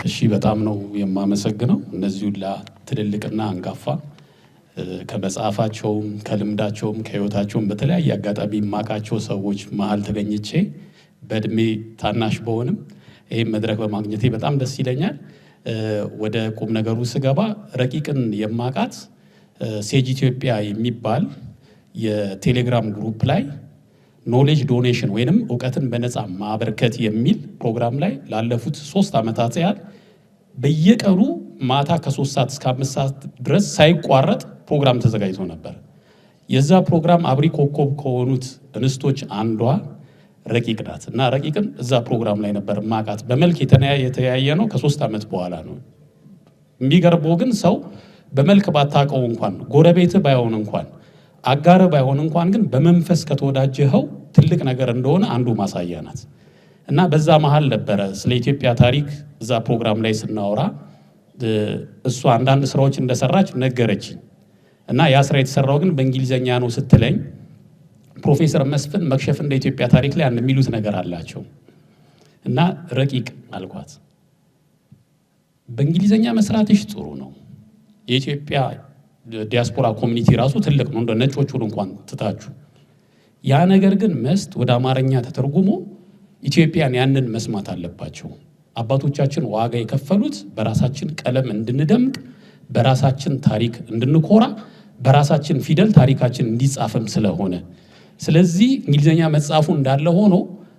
እሺ በጣም ነው የማመሰግነው። እነዚህ ሁላ ትልልቅና አንጋፋ ከመጽሐፋቸውም ከልምዳቸውም ከህይወታቸውም በተለያየ አጋጣሚ የማውቃቸው ሰዎች መሃል ተገኝቼ በእድሜ ታናሽ በሆንም ይሄን መድረክ በማግኘቴ በጣም ደስ ይለኛል። ወደ ቁም ነገሩ ስገባ ረቂቅን የማውቃት ሴጅ ኢትዮጵያ የሚባል የቴሌግራም ግሩፕ ላይ ኖሌጅ ዶኔሽን ወይንም እውቀትን በነፃ ማበርከት የሚል ፕሮግራም ላይ ላለፉት 3 ዓመታት ያህል በየቀኑ ማታ ከ3 ሰዓት እስከ 5 ሰዓት ድረስ ሳይቋረጥ ፕሮግራም ተዘጋጅቶ ነበር። የዛ ፕሮግራም አብሪ ኮከብ ከሆኑት እንስቶች አንዷ ረቂቅ ናት እና ረቂቅን እዛ ፕሮግራም ላይ ነበር ማቃት። በመልክ የተያየ ነው ከ3 ዓመት በኋላ ነው። የሚገርመው ግን ሰው በመልክ ባታቀው እንኳን ጎረቤት ባይሆን እንኳን አጋር ባይሆን እንኳን ግን በመንፈስ ከተወዳጀኸው ትልቅ ነገር እንደሆነ አንዱ ማሳያ ናት። እና በዛ መሃል ነበረ ስለ ኢትዮጵያ ታሪክ እዛ ፕሮግራም ላይ ስናወራ እሷ አንዳንድ ስራዎች እንደሰራች ነገረችኝ። እና ያ ስራ የተሰራው ግን በእንግሊዘኛ ነው ስትለኝ ፕሮፌሰር መስፍን መክሸፍ እንደ ኢትዮጵያ ታሪክ ላይ አንድ የሚሉት ነገር አላቸው። እና ረቂቅ አልኳት በእንግሊዘኛ መስራትሽ ጥሩ ነው፣ የኢትዮጵያ ዲያስፖራ ኮሚኒቲ ራሱ ትልቅ ነው እንደ ነጮቹን እንኳን ትታችሁ፣ ያ ነገር ግን መስት ወደ አማርኛ ተተርጉሞ ኢትዮጵያን ያንን መስማት አለባቸው። አባቶቻችን ዋጋ የከፈሉት በራሳችን ቀለም እንድንደምቅ፣ በራሳችን ታሪክ እንድንኮራ፣ በራሳችን ፊደል ታሪካችን እንዲጻፍም ስለሆነ ስለዚህ እንግሊዘኛ መጻፉ እንዳለ ሆኖ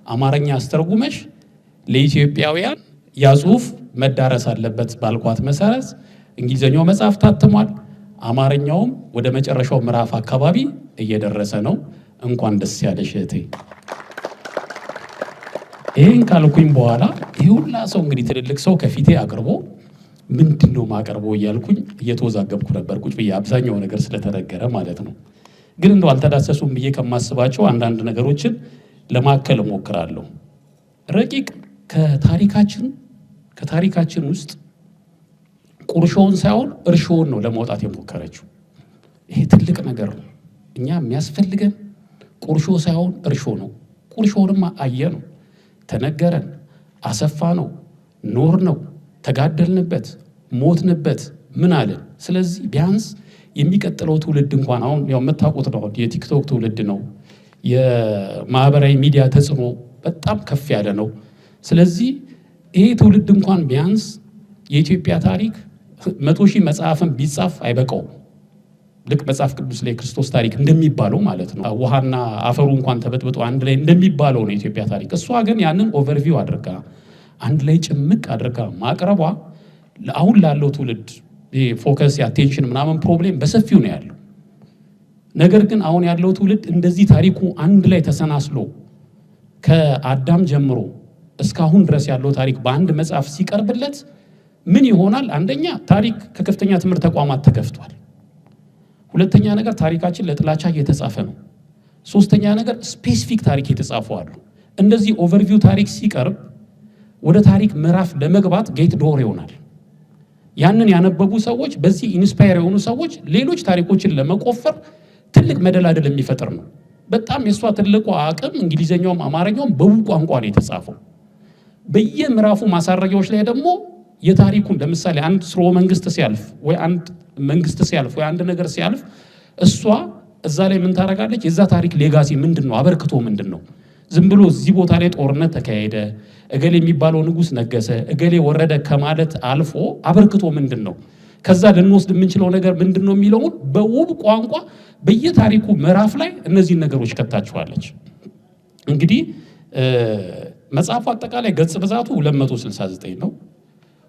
አማርኛ አስተርጉመሽ ለኢትዮጵያውያን ያ ጽሁፍ መዳረስ አለበት ባልኳት መሰረት እንግሊዘኛው መጽሐፍ ታትሟል። አማርኛውም ወደ መጨረሻው ምዕራፍ አካባቢ እየደረሰ ነው። እንኳን ደስ ያለሽ እህቴ። ይሄን ካልኩኝ በኋላ ይሄ ሁላ ሰው እንግዲህ ትልልቅ ሰው ከፊቴ አቅርቦ ምንድነው ማቀርበው እያልኩኝ እየተወዛገብኩ ነበር ቁጭ ብዬ፣ አብዛኛው ነገር ስለተነገረ ማለት ነው። ግን እንደው አልተዳሰሱም ብዬ ከማስባቸው አንዳንድ ነገሮችን ለማከል እሞክራለሁ። ረቂቅ ከታሪካችን ውስጥ ቁርሾውን ሳይሆን እርሾውን ነው ለማውጣት የሞከረችው። ይሄ ትልቅ ነገር ነው። እኛ የሚያስፈልገን ቁርሾ ሳይሆን እርሾ ነው። ቁርሾውንማ አየ ነው፣ ተነገረን፣ አሰፋ ነው፣ ኖር ነው፣ ተጋደልንበት፣ ሞትንበት፣ ምን አለን። ስለዚህ ቢያንስ የሚቀጥለው ትውልድ እንኳን አሁን ያው የምታውቁት ነው የቲክቶክ ትውልድ ነው፣ የማህበራዊ ሚዲያ ተጽዕኖ በጣም ከፍ ያለ ነው። ስለዚህ ይሄ ትውልድ እንኳን ቢያንስ የኢትዮጵያ ታሪክ 100,000 መጽሐፍን ቢጻፍ አይበቃው። ልክ መጽሐፍ ቅዱስ ላይ ክርስቶስ ታሪክ እንደሚባለው ማለት ነው ውሃና አፈሩ እንኳን ተበጥብጦ አንድ ላይ እንደሚባለው ነው የኢትዮጵያ ታሪክ። እሷ ግን ያንን ኦቨርቪው አድርጋ አንድ ላይ ጭምቅ አድርጋ ማቅረቧ አሁን ላለው ትውልድ ፎከስ የአቴንሽን ምናምን ፕሮብሌም በሰፊው ነው ያለው። ነገር ግን አሁን ያለው ትውልድ እንደዚህ ታሪኩ አንድ ላይ ተሰናስሎ ከአዳም ጀምሮ እስካሁን ድረስ ያለው ታሪክ በአንድ መጽሐፍ ሲቀርብለት ምን ይሆናል? አንደኛ ታሪክ ከከፍተኛ ትምህርት ተቋማት ተገፍቷል። ሁለተኛ ነገር ታሪካችን ለጥላቻ እየተጻፈ ነው። ሶስተኛ ነገር ስፔሲፊክ ታሪክ የተጻፉ አሉ። እንደዚህ ኦቨርቪው ታሪክ ሲቀርብ ወደ ታሪክ ምዕራፍ ለመግባት ጌት ዶር ይሆናል። ያንን ያነበቡ ሰዎች፣ በዚህ ኢንስፓየር የሆኑ ሰዎች ሌሎች ታሪኮችን ለመቆፈር ትልቅ መደላደል የሚፈጥር ነው። በጣም የሷ ትልቁ አቅም እንግሊዘኛውም አማርኛውም በውብ ቋንቋ ነው የተጻፈው። በየምዕራፉ ማሳረጊያዎች ላይ ደግሞ የታሪኩን ለምሳሌ አንድ ስርወ መንግስት ሲያልፍ ወይ አንድ መንግስት ሲያልፍ ወይ አንድ ነገር ሲያልፍ እሷ እዛ ላይ ምን ታረጋለች? የዛ ታሪክ ሌጋሲ ምንድነው? አበርክቶ ምንድነው? ዝም ብሎ እዚህ ቦታ ላይ ጦርነት ተካሄደ፣ እገሌ የሚባለው ንጉስ ነገሰ፣ እገሌ ወረደ ከማለት አልፎ አበርክቶ ምንድነው? ከዛ ልንወስድ የምንችለው ነገር ምንድነው የሚለውን በውብ ቋንቋ በየታሪኩ ምዕራፍ ላይ እነዚህን ነገሮች ከታችኋለች። እንግዲህ መጽሐፉ አጠቃላይ ገጽ ብዛቱ 269 ነው።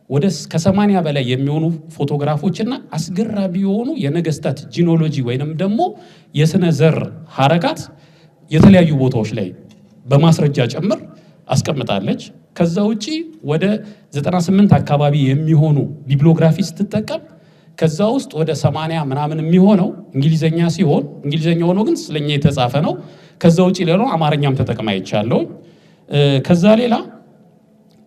ወደ ከ80 በላይ የሚሆኑ ፎቶግራፎችና አስገራሚ የሆኑ የነገስታት ጂኖሎጂ ወይንም ደግሞ የስነ ዘር ሐረጋት የተለያዩ ቦታዎች ላይ በማስረጃ ጭምር አስቀምጣለች። ከዛ ውጪ ወደ 98 አካባቢ የሚሆኑ ቢብሊዮግራፊ ስትጠቀም ከዛ ውስጥ ወደ 80 ምናምን የሚሆነው እንግሊዘኛ ሲሆን እንግሊዘኛ ሆኖ ግን ስለኛ የተጻፈ ነው። ከዛ ውጪ ሌላው አማርኛም ተጠቅማ ይቻለው። ከዛ ሌላ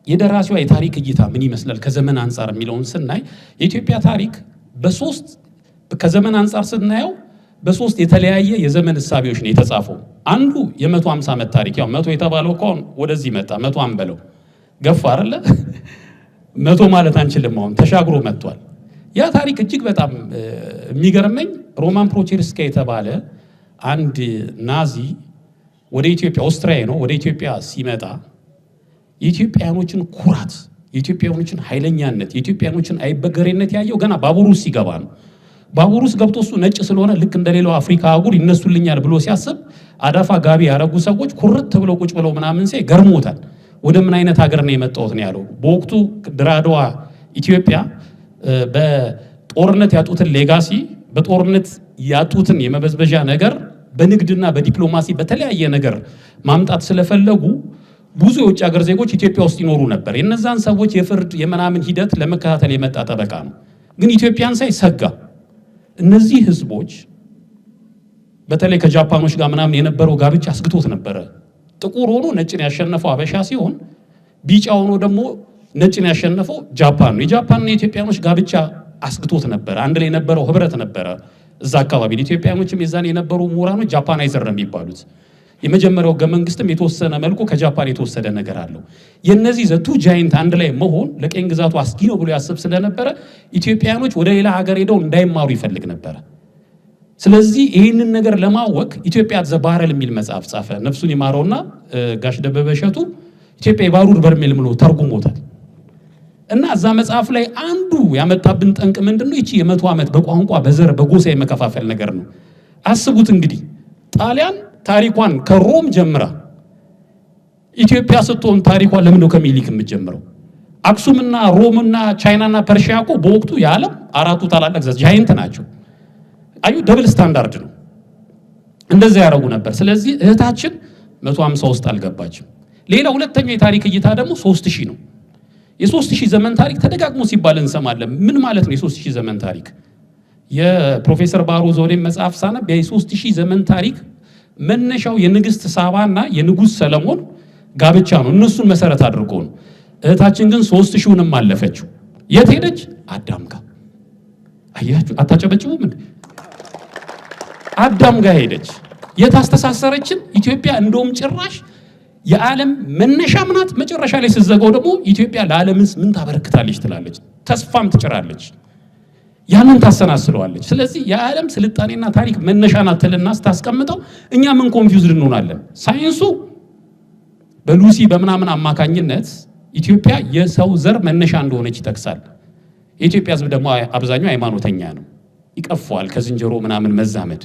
የደራሲዋ የታሪክ እይታ ምን ይመስላል ከዘመን አንፃር የሚለውን ስናይ የኢትዮጵያ ታሪክ ከዘመን አንፃር ስናየው በሶስት የተለያየ የዘመን እሳቤዎች ነው የተጻፈው። አንዱ የ150 ዓመት ታሪክ ያው 100 የተባለው እኮ ወደዚህ መጣ 100 አንበለው ገፋ አይደለ መቶ ማለት አንችልም። አሁን ተሻግሮ መጥቷል። ያ ታሪክ እጅግ በጣም የሚገርመኝ ሮማን ፕሮቼርስካ የተባለ አንድ ናዚ ወደ ኢትዮጵያ ኦስትሪያ ነው ወደ ኢትዮጵያ ሲመጣ የኢትዮጵያኖችን ኩራት፣ የኢትዮጵያኖችን ኃይለኛነት፣ የኢትዮጵያኖችን አይበገሬነት ያየው ገና ባቡሩ ሲገባ ነው። ባቡሩ ውስጥ ገብቶ እሱ ነጭ ስለሆነ ልክ እንደሌላው አፍሪካ አህጉር ይነሱልኛል ብሎ ሲያስብ አዳፋ ጋቢ ያረጉ ሰዎች ኩርት ብለው ቁጭ ብለው ምናምን ሲያይ ገርሞታል። ወደ ምን አይነት ሀገር ነው የመጣሁት ነው ያለው። በወቅቱ ድሬዳዋ ኢትዮጵያ በጦርነት ያጡትን ሌጋሲ በጦርነት ያጡትን የመበዝበዣ ነገር በንግድና በዲፕሎማሲ በተለያየ ነገር ማምጣት ስለፈለጉ ብዙ የውጭ ሀገር ዜጎች ኢትዮጵያ ውስጥ ይኖሩ ነበር። የነዛን ሰዎች የፍርድ የምናምን ሂደት ለመከታተል የመጣ ጠበቃ ነው። ግን ኢትዮጵያን ሳይ ሰጋ። እነዚህ ህዝቦች በተለይ ከጃፓኖች ጋር ምናምን የነበረው ጋብቻ አስግቶት ነበረ። ጥቁር ሆኖ ነጭን ያሸነፈው አበሻ ሲሆን ቢጫ ሆኖ ደግሞ ነጭን ያሸነፈው ጃፓን ነው። የጃፓንና የኢትዮጵያኖች ጋብቻ አስግቶት ነበረ። አንድ ላይ የነበረው ህብረት ነበረ እዛ አካባቢ። ኢትዮጵያኖችም የዛን የነበሩ ምሁራኖች ጃፓናይዘር ነው የሚባሉት። የመጀመሪያው ህገ መንግስትም የተወሰነ መልኩ ከጃፓን የተወሰደ ነገር አለው። የነዚህ ዘቱ ጃይንት አንድ ላይ መሆን ለቀኝ ግዛቱ አስጊ ነው ብሎ ያስብ ስለነበረ ኢትዮጵያኖች ወደ ሌላ ሀገር ሄደው እንዳይማሩ ይፈልግ ነበረ። ስለዚህ ይህንን ነገር ለማወቅ ኢትዮጵያ ዘባህረል የሚል መጽሐፍ ጻፈ። ነፍሱን ይማረውና ጋሽ ደበበ እሸቱ ኢትዮጵያ የባሩድ በርሜል ብሎ ተርጉሞታል። እና እዛ መጽሐፍ ላይ አንዱ ያመጣብን ጠንቅ ምንድነው? ይቺ የ100 ዓመት በቋንቋ በዘር በጎሳ የመከፋፈል ነገር ነው። አስቡት እንግዲህ ጣሊያን ታሪኳን ከሮም ጀምራ ኢትዮጵያ ስትሆን ታሪኳን ለምን ነው ከሚኒሊክ የምትጀምረው? አክሱምና ሮምና ቻይናና ፐርሺያ እኮ በወቅቱ የዓለም አራቱ ታላላቅ ግዛት ጃይንት ናቸው። አዩ ደብል ስታንዳርድ ነው። እንደዛ ያደረጉ ነበር። ስለዚህ እህታችን 150 ውስጥ አልገባችም። ሌላ ሁለተኛው የታሪክ እይታ ደግሞ 3000 ነው። የ3000 ዘመን ታሪክ ተደጋግሞ ሲባል እንሰማለን። ምን ማለት ነው የ3000 ዘመን ታሪክ? የፕሮፌሰር ባህሩ ዘውዴን መጽሐፍ ሳነብ የ3000 ዘመን ታሪክ መነሻው የንግስት ሳባና የንጉስ ሰለሞን ጋብቻ ነው። እነሱን መሰረት አድርጎ ነው። እህታችን ግን 3000ንም አለፈችው። የት ሄደች? አዳም ጋር። አያችሁ፣ አታጨበጭቡም እንዴ? አዳም ጋር ሄደች። የት አስተሳሰረችን? ኢትዮጵያ እንደውም ጭራሽ የዓለም መነሻም ናት። መጨረሻ ላይ ስትዘጋው ደግሞ ኢትዮጵያ ለዓለምስ ምን ታበረክታለች ትላለች። ተስፋም ትጭራለች። ያንን ታሰናስለዋለች። ስለዚህ የዓለም ስልጣኔና ታሪክ መነሻ ናት ትልና ስታስቀምጠው እኛ ምን ኮንፊውዝድ እንሆናለን። ሳይንሱ በሉሲ በምናምን አማካኝነት ኢትዮጵያ የሰው ዘር መነሻ እንደሆነች ይጠቅሳል። የኢትዮጵያ ሕዝብ ደግሞ አብዛኛው ሃይማኖተኛ ነው፣ ይቀፈዋል ከዝንጀሮ ምናምን መዛመድ።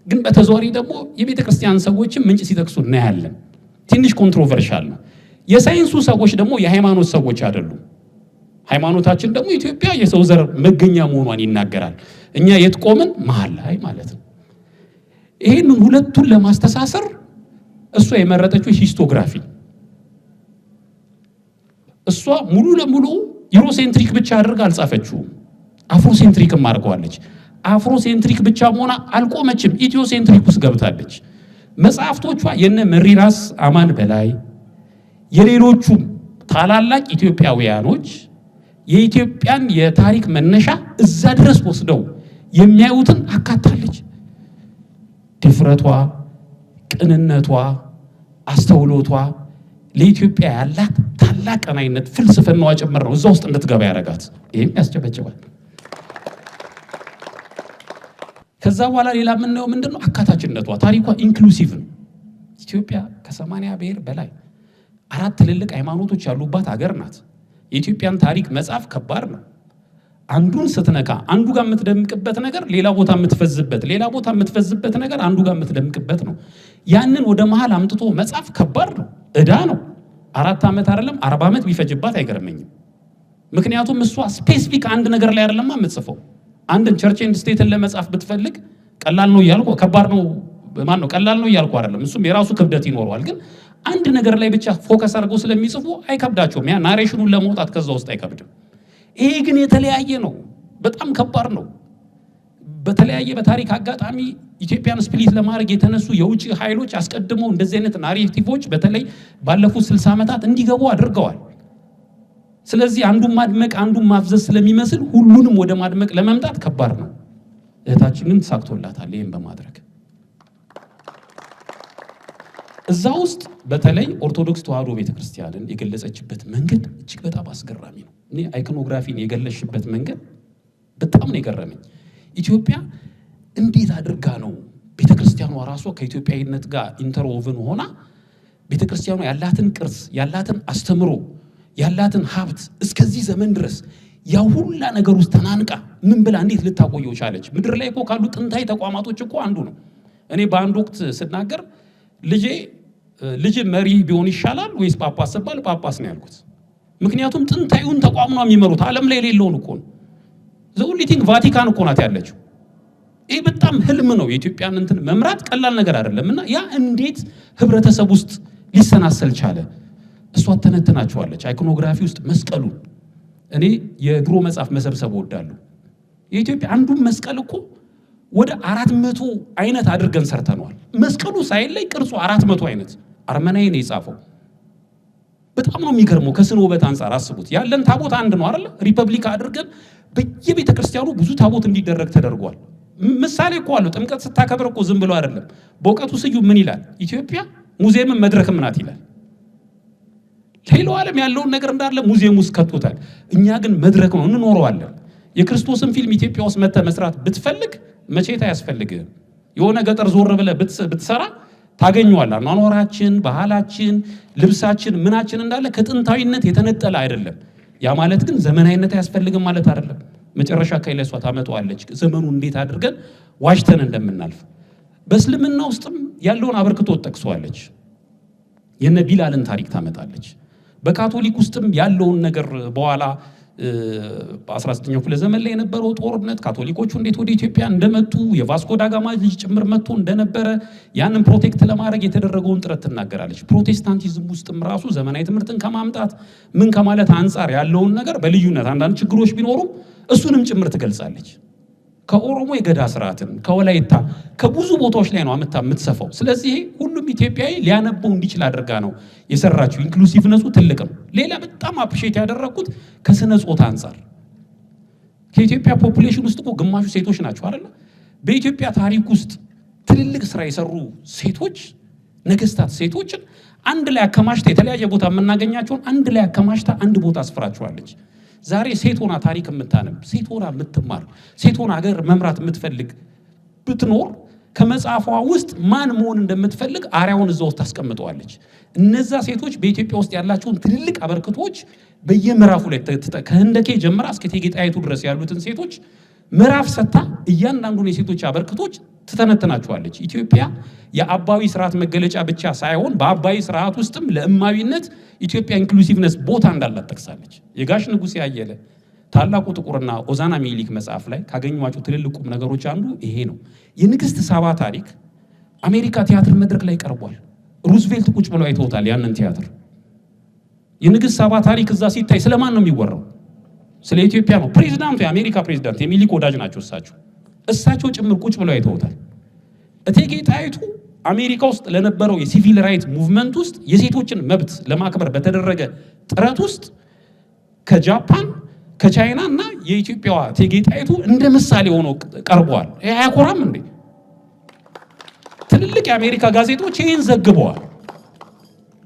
ግን በተዘዋዋሪ ደግሞ የቤተ ክርስቲያን ሰዎችም ምንጭ ሲጠቅሱ እናያለን። ትንሽ ኮንትሮቨርሻል ነው። የሳይንሱ ሰዎች ደግሞ የሃይማኖት ሰዎች አይደሉም። ሃይማኖታችን ደግሞ ኢትዮጵያ የሰው ዘር መገኛ መሆኗን ይናገራል። እኛ የት ቆምን? መሃል ላይ ማለት ነው። ይሄንን ሁለቱን ለማስተሳሰር እሷ የመረጠችው ሂስቶግራፊ። እሷ ሙሉ ለሙሉ ዩሮሴንትሪክ ብቻ አድርጋ አልጻፈችውም፣ አፍሮሴንትሪክም አድርገዋለች። አፍሮሴንትሪክ ብቻ መሆኗ አልቆመችም፣ ኢትዮሴንትሪክ ውስጥ ገብታለች። መጽሐፍቶቿ የነ መሪራስ አማን በላይ የሌሎቹም ታላላቅ ኢትዮጵያውያኖች የኢትዮጵያን የታሪክ መነሻ እዛ ድረስ ወስደው የሚያዩትን አካታለች። ድፍረቷ፣ ቅንነቷ፣ አስተውሎቷ ለኢትዮጵያ ያላት ታላቅ ቀናይነት ፍልስፍናዋ ጭምር ነው እዛ ውስጥ እንድትገባ ያደረጋት። ይሄም ያስጨበጭባል። ከዛ በኋላ ሌላ የምናየው ምንድነው? አካታችነቷ። ታሪኳ ኢንክሉሲቭ ነው። ኢትዮጵያ ከ80 ብሔር በላይ 4 ትልልቅ ሃይማኖቶች ያሉባት ሀገር ናት። የኢትዮጵያን ታሪክ መጽሐፍ ከባድ ነው። አንዱን ስትነካ አንዱ ጋር የምትደምቅበት ነገር ሌላ ቦታ የምትፈዝበት፣ ሌላ ቦታ የምትፈዝበት ነገር አንዱ ጋር የምትደምቅበት ነው። ያንን ወደ መሃል አምጥቶ መጽሐፍ ከባድ ነው፣ ዕዳ ነው። 4 ዓመት አይደለም 40 ዓመት ቢፈጅባት አይገርመኝም። ምክንያቱም እሷ ስፔሲፊክ አንድ ነገር ላይ አይደለም የምትጽፈው። አንድን ቸርች ኤንድ ስቴትን ለመጻፍ ብትፈልግ ቀላል ነው እያልኩ ከባድ ነው ማን ነው ቀላል ነው እያልኩ አይደለም። እሱም የራሱ ክብደት ይኖረዋል። ግን አንድ ነገር ላይ ብቻ ፎከስ አድርገው ስለሚጽፉ አይከብዳቸውም። ያ ናሬሽኑን ለመውጣት ከዛ ውስጥ አይከብድም። ይሄ ግን የተለያየ ነው፣ በጣም ከባድ ነው። በተለያየ በታሪክ አጋጣሚ ኢትዮጵያን ስፕሊት ለማድረግ የተነሱ የውጭ ኃይሎች አስቀድመው እንደዚህ አይነት ናሬቲቮች በተለይ ባለፉት 60 ዓመታት እንዲገቡ አድርገዋል። ስለዚህ አንዱን ማድመቅ አንዱን ማፍዘዝ ስለሚመስል ሁሉንም ወደ ማድመቅ ለመምጣት ከባድ ነው። እህታችንን ተሳክቶላታል ይሄን በማድረግ። እዛ ውስጥ በተለይ ኦርቶዶክስ ተዋሕዶ ቤተክርስቲያንን የገለጸችበት መንገድ እጅግ በጣም አስገራሚ ነው። እኔ አይኮኖግራፊን የገለጽሽበት መንገድ በጣም ነው የገረመኝ። ኢትዮጵያ እንዴት አድርጋ ነው ቤተክርስቲያኗ ራሷ ከኢትዮጵያዊነት ጋር ኢንተርዎቭን ሆና ቤተክርስቲያኗ ያላትን ቅርስ፣ ያላትን አስተምሮ፣ ያላትን ሀብት እስከዚህ ዘመን ድረስ ያው ሁላ ነገር ውስጥ ተናንቃ ምን ብላ እንዴት ልታቆየው ቻለች? ምድር ላይ እኮ ካሉ ጥንታዊ ተቋማቶች እኮ አንዱ ነው። እኔ በአንድ ወቅት ስናገር ልጅ መሪ ቢሆን ይሻላል ወይስ ጳጳስ ሲባል ጳጳስ ነው ያልኩት። ምክንያቱም ጥንታዊውን ተቋም ነው የሚመሩት፣ ዓለም ላይ የሌለውን እኮ ነው። ዘውሊቲንግ ቫቲካን እኮ ናት ያለችው። ይሄ በጣም ህልም ነው። የኢትዮጵያን እንትን መምራት ቀላል ነገር አይደለምና ያ እንዴት ህብረተሰብ ውስጥ ሊሰናሰል ቻለ? እሷ ተነትናቸዋለች። አይኮኖግራፊ ውስጥ መስቀሉን እኔ የድሮ መጽሐፍ መሰብሰብ እወዳለሁ። የኢትዮጵያ አንዱን መስቀል እኮ ወደ 400 አይነት አድርገን ሰርተነዋል። መስቀሉ ሳይለይ ቅርጹ 400 አይነት አርመናዊ ነው የጻፈው። በጣም ነው የሚገርመው። ከስነ ውበት አንፃር አስቡት። ያለን ታቦት አንድ ነው አይደል? ሪፐብሊክ አድርገን በየቤተ ክርስቲያኑ ብዙ ታቦት እንዲደረግ ተደርጓል። ምሳሌ እኮ አለው። ጥምቀት ስታከብር እኮ ዝም ብሎ አይደለም። በእውቀቱ ስዩም ምን ይላል? ኢትዮጵያ ሙዚየም መድረክም ናት ይላል። ሌላው ዓለም ያለውን ነገር እንዳለ ሙዚየም ውስጥ ከቶታል። እኛ ግን መድረክ ነው እንኖረዋለን። የክርስቶስን ፊልም ኢትዮጵያ ውስጥ መተህ መስራት ብትፈልግ መቼታ ያስፈልግህ። የሆነ ገጠር ዞር ብለህ ብትሰራ ታገኘዋለህ። አኗኗራችን፣ ባህላችን፣ ልብሳችን፣ ምናችን እንዳለ ከጥንታዊነት የተነጠለ አይደለም። ያ ማለት ግን ዘመናዊነት አያስፈልግም ማለት አይደለም። መጨረሻ ከይለሷ ታመጣዋለች ዘመኑ እንዴት አድርገን ዋጅተን እንደምናልፍ። በእስልምና ውስጥም ያለውን አበርክቶ ጠቅሷለች። የነ ቢላልን ታሪክ ታመጣለች። በካቶሊክ ውስጥም ያለውን ነገር በኋላ በ19ኛው ክፍለ ዘመን ላይ የነበረው ጦርነት ካቶሊኮቹ እንዴት ወደ ኢትዮጵያ እንደመጡ የቫስኮ ዳጋማ ልጅ ጭምር መጥቶ እንደነበረ ያንን ፕሮቴክት ለማድረግ የተደረገውን ጥረት ትናገራለች። ፕሮቴስታንቲዝም ውስጥም ራሱ ዘመናዊ ትምህርትን ከማምጣት ምን ከማለት አንጻር ያለውን ነገር በልዩነት አንዳንድ ችግሮች ቢኖሩም እሱንም ጭምር ትገልጻለች። ከኦሮሞ የገዳ ስርዓትን ከወላይታ ከብዙ ቦታዎች ላይ ነው አመጣ የምትሰፋው። ስለዚህ ሁሉም ኢትዮጵያዊ ሊያነበው እንዲችል አድርጋ ነው የሰራችው። ኢንክሉሲቭነሱ ትልቅ ነው። ሌላ በጣም አፕሪሼት ያደረኩት ከስነ ጾታ አንፃር ከኢትዮጵያ ፖፑሌሽን ውስጥ እኮ ግማሹ ሴቶች ናቸው አይደል? በኢትዮጵያ ታሪክ ውስጥ ትልልቅ ስራ የሰሩ ሴቶች ነገስታት ሴቶችን አንድ ላይ አከማሽታ የተለያየ ቦታ የምናገኛቸውን አንድ ላይ አከማሽታ አንድ ቦታ አስፍራቸዋለች። ዛሬ ሴት ሆና ታሪክ የምታነብ ሴት ሆና የምትማር ሴት ሆና ሀገር መምራት የምትፈልግ ብትኖር ከመጽሐፏ ውስጥ ማን መሆን እንደምትፈልግ አርያውን እዛ ውስጥ ታስቀምጠዋለች። እነዛ ሴቶች በኢትዮጵያ ውስጥ ያላቸውን ትልልቅ አበርክቶች በየምዕራፉ ላይ ከህንደኬ ጀምራ እስከ እቴጌ ጣይቱ ድረስ ያሉትን ሴቶች ምዕራፍ ሰጥታ እያንዳንዱን የሴቶች አበርክቶች ትተነትናቸዋለች። ኢትዮጵያ የአባዊ ስርዓት መገለጫ ብቻ ሳይሆን በአባዊ ስርዓት ውስጥም ለእማዊነት ኢትዮጵያ ኢንክሉሲቭነስ ቦታ እንዳላት ጠቅሳለች። የጋሽ ንጉሴ አየለ ታላቁ ጥቁርና ኦዛና ሚኒሊክ መጽሐፍ ላይ ካገኟቸው ትልልቅ ቁም ነገሮች አንዱ ይሄ ነው። የንግስት ሳባ ታሪክ አሜሪካ ቲያትር መድረክ ላይ ቀርቧል። ሩዝቬልት ቁጭ ብለው አይተውታል ያንን ቲያትር። የንግስት ሳባ ታሪክ እዛ ሲታይ ስለማን ነው የሚወራው? ስለ ኢትዮጵያ ነው። ፕሬዝዳንቱ የአሜሪካ ፕሬዝዳንት የሚኒሊክ ወዳጅ ናቸው። እሳቸው ጭምር ቁጭ ብለው አይተውታል። እቴጌ ጣይቱ አሜሪካ ውስጥ ለነበረው የሲቪል ራይት ሙቭመንት ውስጥ የሴቶችን መብት ለማክበር በተደረገ ጥረት ውስጥ ከጃፓን ከቻይና እና የኢትዮጵያዋ እቴጌ ጣይቱ እንደ ምሳሌ ሆነው ቀርበዋል። ይሄ አያኮራም እንዴ? ትልልቅ የአሜሪካ ጋዜጦች ይህን ዘግበዋል።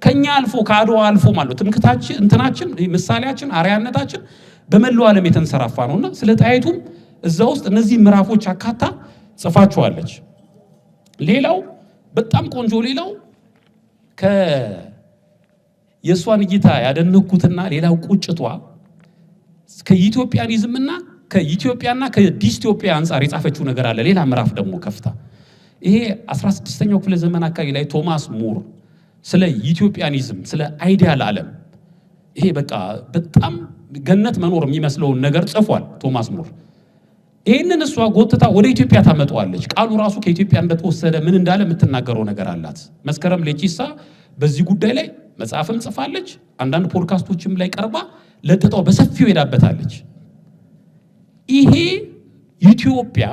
ከኛ አልፎ ከአድዋ አልፎ ማለት ትምክታችን እንትናችን ምሳሌያችን አርያነታችን በመላው ዓለም የተንሰራፋ ነውና ስለ ጣይቱም እዛ ውስጥ እነዚህ ምዕራፎች አካታ ጽፋቸዋለች። ሌላው በጣም ቆንጆ ሌላው የእሷን እይታ ያደነኩትና ሌላው ቁጭቷ ከኢትዮጵያኒዝምና ከኢትዮጵያና ከዲስቶፒያ አንጻር የጻፈችው ነገር አለ። ሌላ ምዕራፍ ደግሞ ከፍታ ይሄ 16ኛው ክፍለ ዘመን አካባቢ ላይ ቶማስ ሙር ስለ ኢትዮጵያኒዝም ስለ አይዲያል ዓለም ይሄ በቃ በጣም ገነት መኖር የሚመስለውን ነገር ጽፏል ቶማስ ሙር። ይሄንን እሷ ጎትታ ወደ ኢትዮጵያ ታመጣዋለች። ቃሉ ራሱ ከኢትዮጵያ እንደተወሰደ ምን እንዳለ የምትናገረው ነገር አላት። መስከረም ሌቺሳ በዚህ ጉዳይ ላይ መጽሐፍም ጽፋለች። አንዳንድ ፖድካስቶችም ላይ ቀርባ ለጥጣው በሰፊው ሄዳበታለች። ይሄ ኢትዮጵያ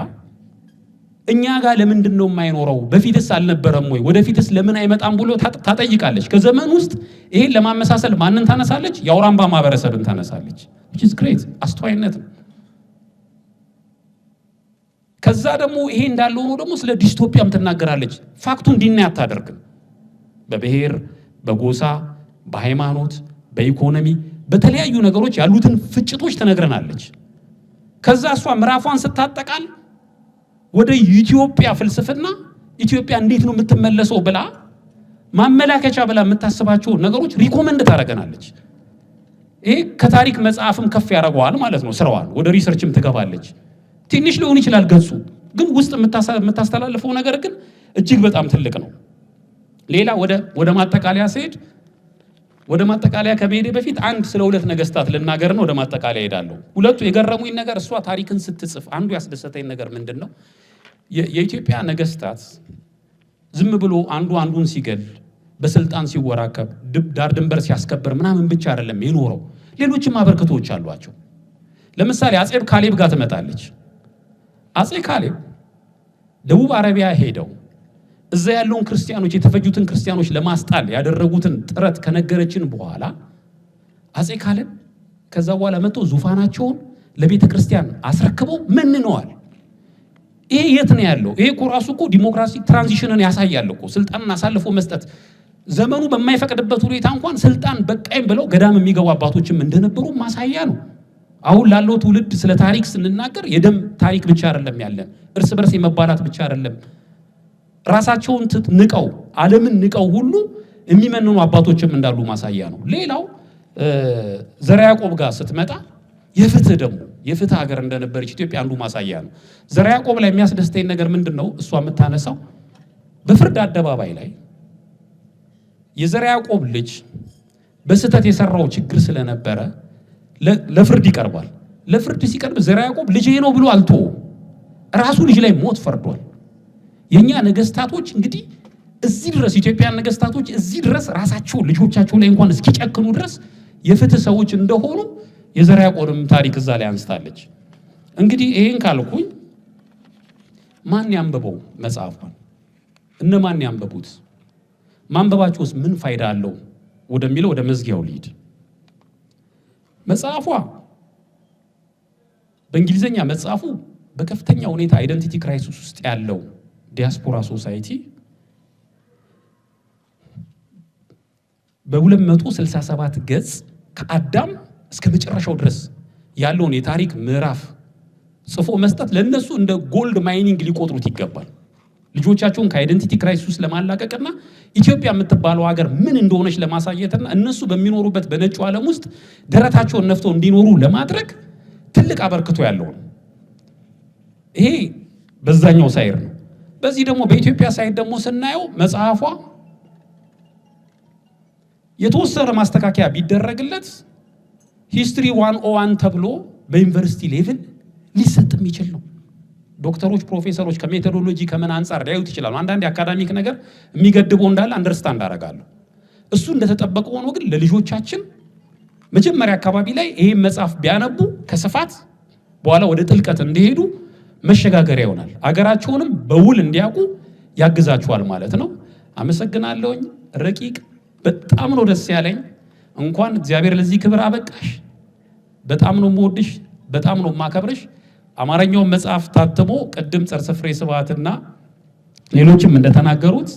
እኛ ጋር ለምንድን ነው የማይኖረው? በፊትስ አልነበረም ወይ? ወደፊትስ ለምን አይመጣም ብሎ ታጠይቃለች። ከዘመን ውስጥ ይሄን ለማመሳሰል ማንን ታነሳለች? የአውራምባ ማህበረሰብን ታነሳለች። which is great አስተዋይነት ነው። ከዛ ደግሞ ይሄ እንዳለው ነው ደግሞ ስለ ዲስቶፒያም ትናገራለች። ፋክቱን ዲና አታደርግም። በብሔር፣ በጎሳ፣ በሃይማኖት፣ በኢኮኖሚ በተለያዩ ነገሮች ያሉትን ፍጭቶች ትነግረናለች። ከዛ እሷ ምዕራፏን ስታጠቃል ወደ ኢትዮጵያ ፍልስፍና ኢትዮጵያ እንዴት ነው የምትመለሰው ብላ ማመላከቻ ብላ የምታስባቸው ነገሮች ሪኮመንድ ታደርገናለች። ይሄ ከታሪክ መጽሐፍም ከፍ ያደርገዋል ማለት ነው ስራዋን። ወደ ሪሰርችም ትገባለች። ትንሽ ሊሆን ይችላል ገጹ፣ ግን ውስጥ የምታስተላልፈው ነገር ግን እጅግ በጣም ትልቅ ነው። ሌላ ወደ ማጠቃለያ ሲሄድ ወደ ማጠቃለያ ከመሄዴ በፊት አንድ ስለ ሁለት ነገስታት ልናገር ነው። ወደ ማጠቃለያ ሄዳለሁ። ሁለቱ የገረሙኝ ነገር እሷ ታሪክን ስትጽፍ አንዱ ያስደሰተኝ ነገር ምንድን ነው? የኢትዮጵያ ነገስታት ዝም ብሎ አንዱ አንዱን ሲገል በስልጣን ሲወራከብ ዳር ድንበር ሲያስከብር ምናምን ብቻ አይደለም የኖረው። ሌሎችም አበርክቶች አሏቸው። ለምሳሌ አጼ ካሌብ ጋር ትመጣለች። አጼ ካሌብ ደቡብ አረቢያ ሄደው እዛ ያለውን ክርስቲያኖች የተፈጁትን ክርስቲያኖች ለማስጣል ያደረጉትን ጥረት ከነገረችን በኋላ አጼ ካሌብ ከዛ በኋላ መጥቶ ዙፋናቸውን ለቤተ ክርስቲያን አስረክበው መንነዋል። ይሄ የት ነው ያለው? ይሄ እኮ ራሱ እኮ ዲሞክራሲ ትራንዚሽንን ያሳያል እኮ። ስልጣንን አሳልፎ መስጠት ዘመኑ በማይፈቅድበት ሁኔታ እንኳን ስልጣን በቃኝ ብለው ገዳም የሚገቡ አባቶችም እንደነበሩ ማሳያ ነው። አሁን ላለው ትውልድ ስለ ታሪክ ስንናገር የደም ታሪክ ብቻ አይደለም ያለን፣ እርስ በርስ የመባላት ብቻ አይደለም። ራሳቸውን ንቀው ዓለምን ንቀው ሁሉ የሚመንኑ አባቶችም እንዳሉ ማሳያ ነው። ሌላው ዘርዓ ያዕቆብ ጋር ስትመጣ የፍትህ ሀገር እንደነበረች ኢትዮጵያ አንዱ ማሳያ ነው። ዘርዓ ያዕቆብ ላይ የሚያስደስተኝ ነገር ምንድን ነው? እሷ የምታነሳው በፍርድ አደባባይ ላይ የዘርዓ ያዕቆብ ልጅ በስህተት የሰራው ችግር ስለነበረ ለፍርድ ይቀርባል። ለፍርድ ሲቀርብ ዘርዓ ያዕቆብ ልጄ ነው ብሎ አልተወውም። ራሱ ልጅ ላይ ሞት ፈርዷል። የኛ ነገስታቶች እንግዲህ እዚህ ድረስ ኢትዮጵያን ነገስታቶች እዚህ ድረስ ራሳቸው ልጆቻቸው ላይ እንኳን እስኪጨክኑ ድረስ የፍትህ ሰዎች እንደሆኑ የዘርዓ ያዕቆብም ታሪክ እዛ ላይ አንስታለች። እንግዲህ ይሄን ካልኩኝ ማን ያንበበው መጽሐፏን? እነማን ያንበቡት? ማንበባቸውስ ምን ፋይዳ አለው ወደሚለው ወደ መዝጊያው ልሂድ። መጽሐፏ በእንግሊዘኛ መጽሐፉ በከፍተኛ ሁኔታ አይደንቲቲ ክራይሲስ ውስጥ ያለው ዲያስፖራ ሶሳይቲ በ267 ገጽ ከአዳም እስከ መጨረሻው ድረስ ያለውን የታሪክ ምዕራፍ ጽፎ መስጠት ለነሱ እንደ ጎልድ ማይኒንግ ሊቆጥሩት ይገባል። ልጆቻቸውን ከአይደንቲቲ ክራይሲስ ውስጥ ለማላቀቅና ኢትዮጵያ የምትባለው ሀገር ምን እንደሆነች ለማሳየትና እነሱ በሚኖሩበት በነጩ ዓለም ውስጥ ደረታቸውን ነፍተው እንዲኖሩ ለማድረግ ትልቅ አበርክቶ ያለው ነው። ይሄ በዛኛው ሳይር ነው። በዚህ ደግሞ በኢትዮጵያ ሳይድ ደግሞ ስናየው መጽሐፏ የተወሰነ ማስተካከያ ቢደረግለት ሂስትሪ 101 ተብሎ በዩኒቨርሲቲ ሌቭል ሊሰጥ የሚችል ነው። ዶክተሮች፣ ፕሮፌሰሮች ከሜቶዶሎጂ ከምን አንጻር ሊያዩት ይችላሉ። አንዳንድ የአካዳሚክ ነገር የሚገድበው እንዳለ አንደርስታንድ አደርጋለሁ። እሱ እንደተጠበቀ ሆኖ ግን ለልጆቻችን መጀመሪያ አካባቢ ላይ ይሄን መጽሐፍ ቢያነቡ ከስፋት በኋላ ወደ ጥልቀት እንዲሄዱ መሸጋገሪያ ይሆናል። አገራቸውንም በውል እንዲያውቁ ያግዛቸዋል ማለት ነው። አመሰግናለሁኝ። ረቂቅ በጣም ነው ደስ ያለኝ። እንኳን እግዚአብሔር ለዚህ ክብር አበቃሽ። በጣም ነው የምወድሽ፣ በጣም ነው የማከብርሽ። አማርኛውን መጽሐፍ ታትሞ ቅድም ጸርሰ ፍሬ ስብሐትና ሌሎችም እንደተናገሩት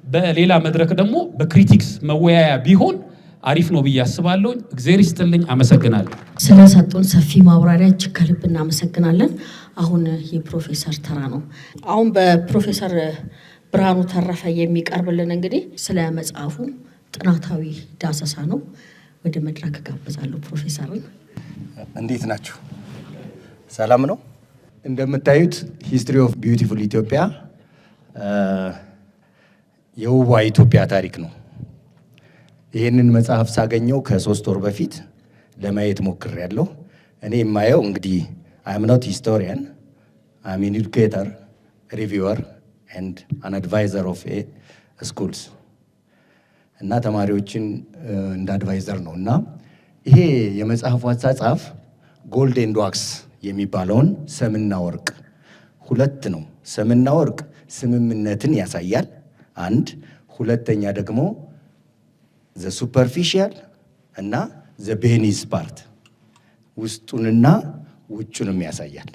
በሌላ መድረክ ደግሞ በክሪቲክስ መወያያ ቢሆን አሪፍ ነው ብዬ አስባለሁ። እግዚአብሔር ይስጥልኝ። አመሰግናለሁ። ስለሰጡን ሰፊ ማብራሪያ እጅግ ከልብ እናመሰግናለን። አሁን የፕሮፌሰር ተራ ነው። አሁን በፕሮፌሰር ብርሃኑ ተረፈ የሚቀርብልን እንግዲህ ስለ መጽሐፉ ጥናታዊ ዳሰሳ ነው። ወደ መድረክ ጋብዛለሁ ፕሮፌሰርን። እንዴት ናችሁ? ሰላም ነው። እንደምታዩት ሂስትሪ ኦፍ ቢዩቲፉል ኢትዮጵያ የውቧ ኢትዮጵያ ታሪክ ነው። ይህንን መጽሐፍ ሳገኘው ከ3 ወር በፊት ለማየት ሞክሬያለሁ። እኔ የማየው እንግዲህ አይ አም ኖት ሂስቶሪያን አይ አም አን ኤዱኬተር ሪቪወር ኤንድ አን አድቫይዘር ኦፍ ስኩልስ እና ተማሪዎችን እንደ አድቫይዘር ነው። እና ይሄ የመጽሐፉ አጻጻፍ ጎልድ ኤንድ ዋክስ የሚባለውን ሰምና ወርቅ ሁለት ነው። ሰምና ወርቅ ስምምነትን ያሳያል አንድ፣ ሁለተኛ ደግሞ ዘ ሱፐርፊሻል እና ዘ ቤኒዝ ፓርት ውስጡንና ውጩንም ያሳያል።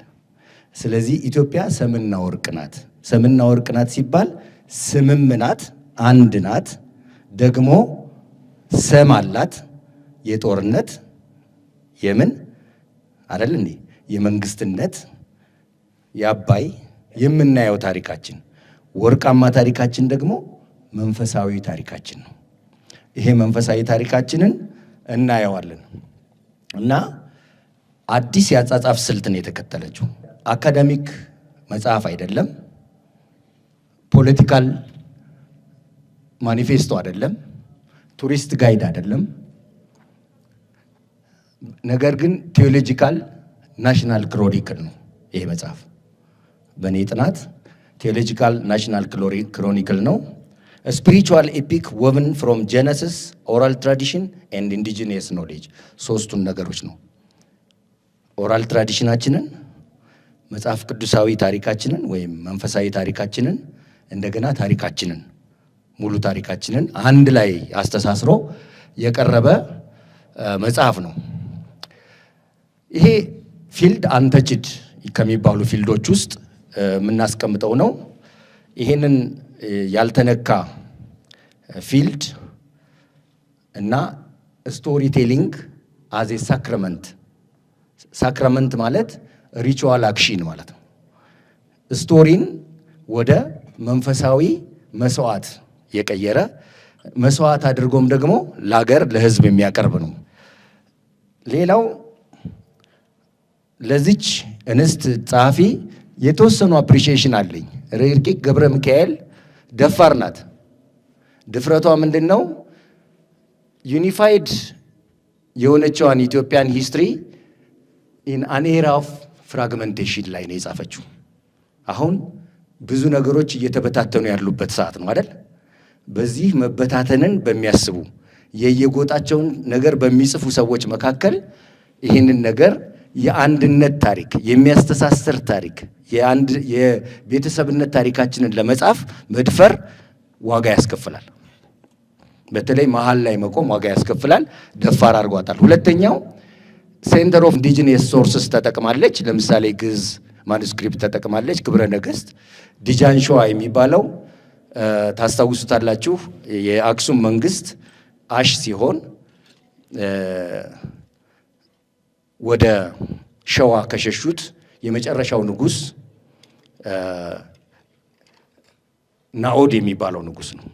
ስለዚህ ኢትዮጵያ ሰምና ወርቅ ናት። ሰምና ወርቅ ናት ሲባል ስምም ናት፣ አንድ ናት። ደግሞ ሰም አላት። የጦርነት የምን አይደል እንዴ? የመንግስትነት፣ የአባይ የምናየው ታሪካችን። ወርቃማ ታሪካችን ደግሞ መንፈሳዊ ታሪካችን ነው። ይሄ መንፈሳዊ ታሪካችንን እናየዋለን እና አዲስ የአጻጻፍ ስልት ነው የተከተለችው። አካዳሚክ መጽሐፍ አይደለም፣ ፖለቲካል ማኒፌስቶ አይደለም፣ ቱሪስት ጋይድ አይደለም። ነገር ግን ቴዎሎጂካል ናሽናል ክሮኒክል ነው ይሄ መጽሐፍ። በእኔ ጥናት ቴዎሎጂካል ናሽናል ክሮኒክል ነው። ስፒሪቹዋል ኤፒክ ወቨን ፍሮም ጄነሲስ ኦራል ትራዲሽን ኤንድ ኢንዲጂኒየስ ኖሌጅ። ሶስቱን ነገሮች ነው። ኦራል ትራዲሽናችንን፣ መጽሐፍ ቅዱሳዊ ታሪካችንን ወይም መንፈሳዊ ታሪካችንን፣ እንደገና ታሪካችንን፣ ሙሉ ታሪካችንን አንድ ላይ አስተሳስሮ የቀረበ መጽሐፍ ነው። ይሄ ፊልድ አንተችድ ከሚባሉ ፊልዶች ውስጥ የምናስቀምጠው ነው። ይሄንን ያልተነካ ፊልድ እና ስቶሪ ቴሊንግ አዜ ሳክረመንት። ሳክረመንት ማለት ሪቹዋል አክሽን ማለት ነው። ስቶሪን ወደ መንፈሳዊ መስዋዕት የቀየረ መስዋዕት አድርጎም ደግሞ ለሀገር ለሕዝብ የሚያቀርብ ነው። ሌላው ለዚች እንስት ጸሐፊ የተወሰኑ አፕሪሺዬሽን አለኝ። ረቂቅ ገብረ ሚካኤል ደፋር ናት። ድፍረቷ ምንድን ነው? ዩኒፋይድ የሆነችዋን ኢትዮጵያን ሂስትሪ ኢን አን ኤራ ኦፍ ፍራግመንቴሽን ላይ ነው የጻፈችው። አሁን ብዙ ነገሮች እየተበታተኑ ያሉበት ሰዓት ነው አይደል? በዚህ መበታተንን በሚያስቡ የየጎጣቸውን ነገር በሚጽፉ ሰዎች መካከል ይህንን ነገር የአንድነት ታሪክ፣ የሚያስተሳስር ታሪክ፣ የቤተሰብነት ታሪካችንን ለመጻፍ መድፈር ዋጋ ያስከፍላል። በተለይ መሀል ላይ መቆም ዋጋ ያስከፍላል። ደፋር አድርጓታል። ሁለተኛው ሴንተር ኦፍ ኢንዲጂኒየስ ሶርስስ ተጠቅማለች። ለምሳሌ ግዕዝ ማኑስክሪፕት ተጠቅማለች። ክብረ ነገሥት ዲጃንሸዋ የሚባለው ታስታውሱታላችሁ። የአክሱም መንግስት አሽ ሲሆን ወደ ሸዋ ከሸሹት የመጨረሻው ንጉስ ናኦድ የሚባለው ንጉስ ነው።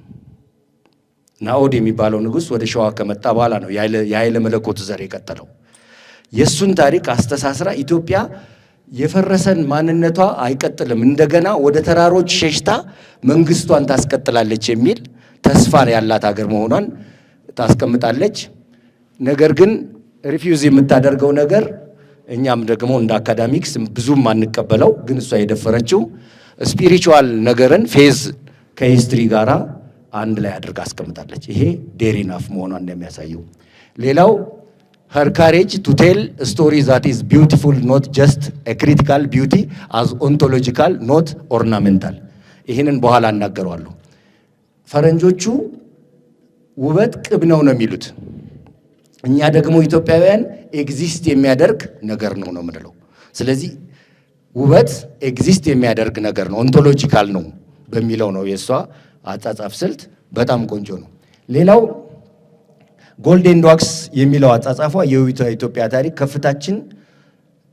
ናኦድ የሚባለው ንጉስ ወደ ሸዋ ከመጣ በኋላ ነው የኃይለ መለኮት ዘር የቀጠለው። የእሱን ታሪክ አስተሳስራ ኢትዮጵያ የፈረሰን ማንነቷ አይቀጥልም፣ እንደገና ወደ ተራሮች ሸሽታ መንግስቷን ታስቀጥላለች የሚል ተስፋ ያላት ሀገር መሆኗን ታስቀምጣለች። ነገር ግን ሪፊውዝ የምታደርገው ነገር እኛም ደግሞ እንደ አካዳሚክስ ብዙም አንቀበለው፣ ግን እሷ የደፈረችው ስፒሪቹዋል ነገርን ፌዝ ከሂስትሪ ጋራ አንድ ላይ አድርጋ አስቀምጣለች። ይሄ ዴር ኢናፍ መሆኗን እንደሚያሳየው። ሌላው her courage to tell a story that is beautiful, not just a critical beauty, as ontological, not ornamental. ይህንን በኋላ እናገረዋለሁ። ፈረንጆቹ ውበት ቅብ ነው የሚሉት፣ እኛ ደግሞ ኢትዮጵያውያን ኤግዚስት የሚያደርግ ነገር ነው የምንለው። ስለዚህ ውበት ኤግዚስት የሚያደርግ ነገር ነው፣ ኦንቶሎጂካል ነው በሚለው ነው የእሷ አጻጻፍ ስልት። በጣም ቆንጆ ነው። ሌላው ጎልደን ዶክስ የሚለው አጻጻፏ የውቢቷ ኢትዮጵያ ታሪክ ከፍታችን፣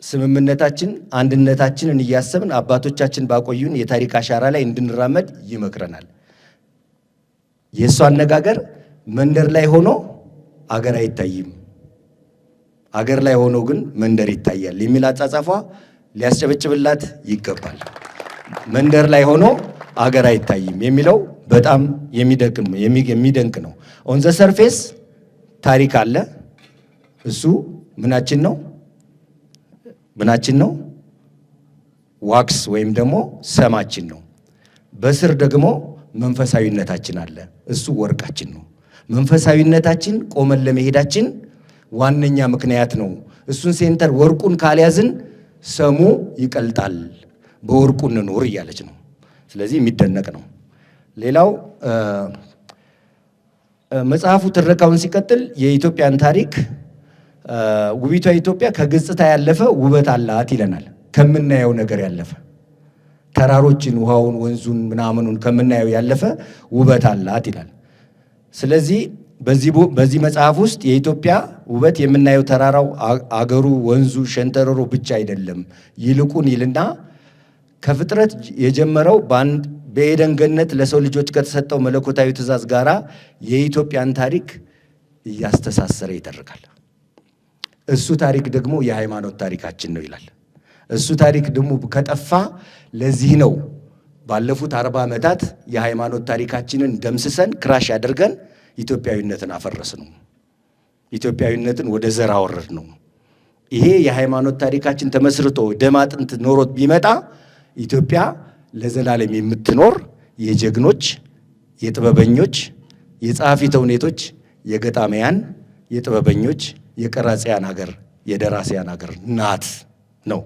ስምምነታችን፣ አንድነታችንን እያሰብን አባቶቻችን ባቆዩን የታሪክ አሻራ ላይ እንድንራመድ ይመክረናል። የእሷ አነጋገር መንደር ላይ ሆኖ አገር አይታይም፣ አገር ላይ ሆኖ ግን መንደር ይታያል የሚል አጻጻፏ ሊያስጨበጭብላት ይገባል። መንደር ላይ ሆኖ አገር አይታይም የሚለው በጣም የሚደንቅ ነው። ኦን ዘ ሰርፌስ ታሪክ አለ። እሱ ምናችን ነው? ዋክስ ወይም ደግሞ ሰማችን ነው። በስር ደግሞ መንፈሳዊነታችን አለ። እሱ ወርቃችን ነው። መንፈሳዊነታችን ቆመን ለመሄዳችን ዋነኛ ምክንያት ነው። እሱን ሴንተር ወርቁን ካልያዝን ሰሙ ይቀልጣል፣ በወርቁ እንኖር እያለች ነው። ስለዚህ የሚደነቅ ነው። ሌላው መጽሐፉ ትረካውን ሲቀጥል የኢትዮጵያን ታሪክ ውቢቷ ኢትዮጵያ ከገጽታ ያለፈ ውበት አላት ይለናል። ከምናየው ነገር ያለፈ ተራሮችን፣ ውሃውን፣ ወንዙን ምናምኑን ከምናየው ያለፈ ውበት አላት ይላል። ስለዚህ በዚህ መጽሐፍ ውስጥ የኢትዮጵያ ውበት የምናየው ተራራው፣ አገሩ፣ ወንዙ፣ ሸንተረሮ ብቻ አይደለም። ይልቁን ይልና ከፍጥረት የጀመረው በኤደን ገነት ለሰው ልጆች ከተሰጠው መለኮታዊ ትእዛዝ ጋራ የኢትዮጵያን ታሪክ እያስተሳሰረ ይተርካል። እሱ ታሪክ ደግሞ የሃይማኖት ታሪካችን ነው ይላል። እሱ ታሪክ ደግሞ ከጠፋ ለዚህ ነው ባለፉት 40 ዓመታት የሃይማኖት ታሪካችንን ደምስሰን ክራሽ አድርገን ኢትዮጵያዊነትን አፈረስ ነው። ኢትዮጵያዊነትን ወደ ዘር አወረድ ነው። ይሄ የሃይማኖት ታሪካችን ተመስርቶ ደም አጥንት ኖሮት ቢመጣ ኢትዮጵያ ለዘላለም የምትኖር የጀግኖች፣ የጥበበኞች፣ የጸሐፊ ተውኔቶች፣ የገጣሚያን፣ የጥበበኞች፣ የቀራጺያን ሀገር፣ የደራሲያን ሀገር ናት ነው።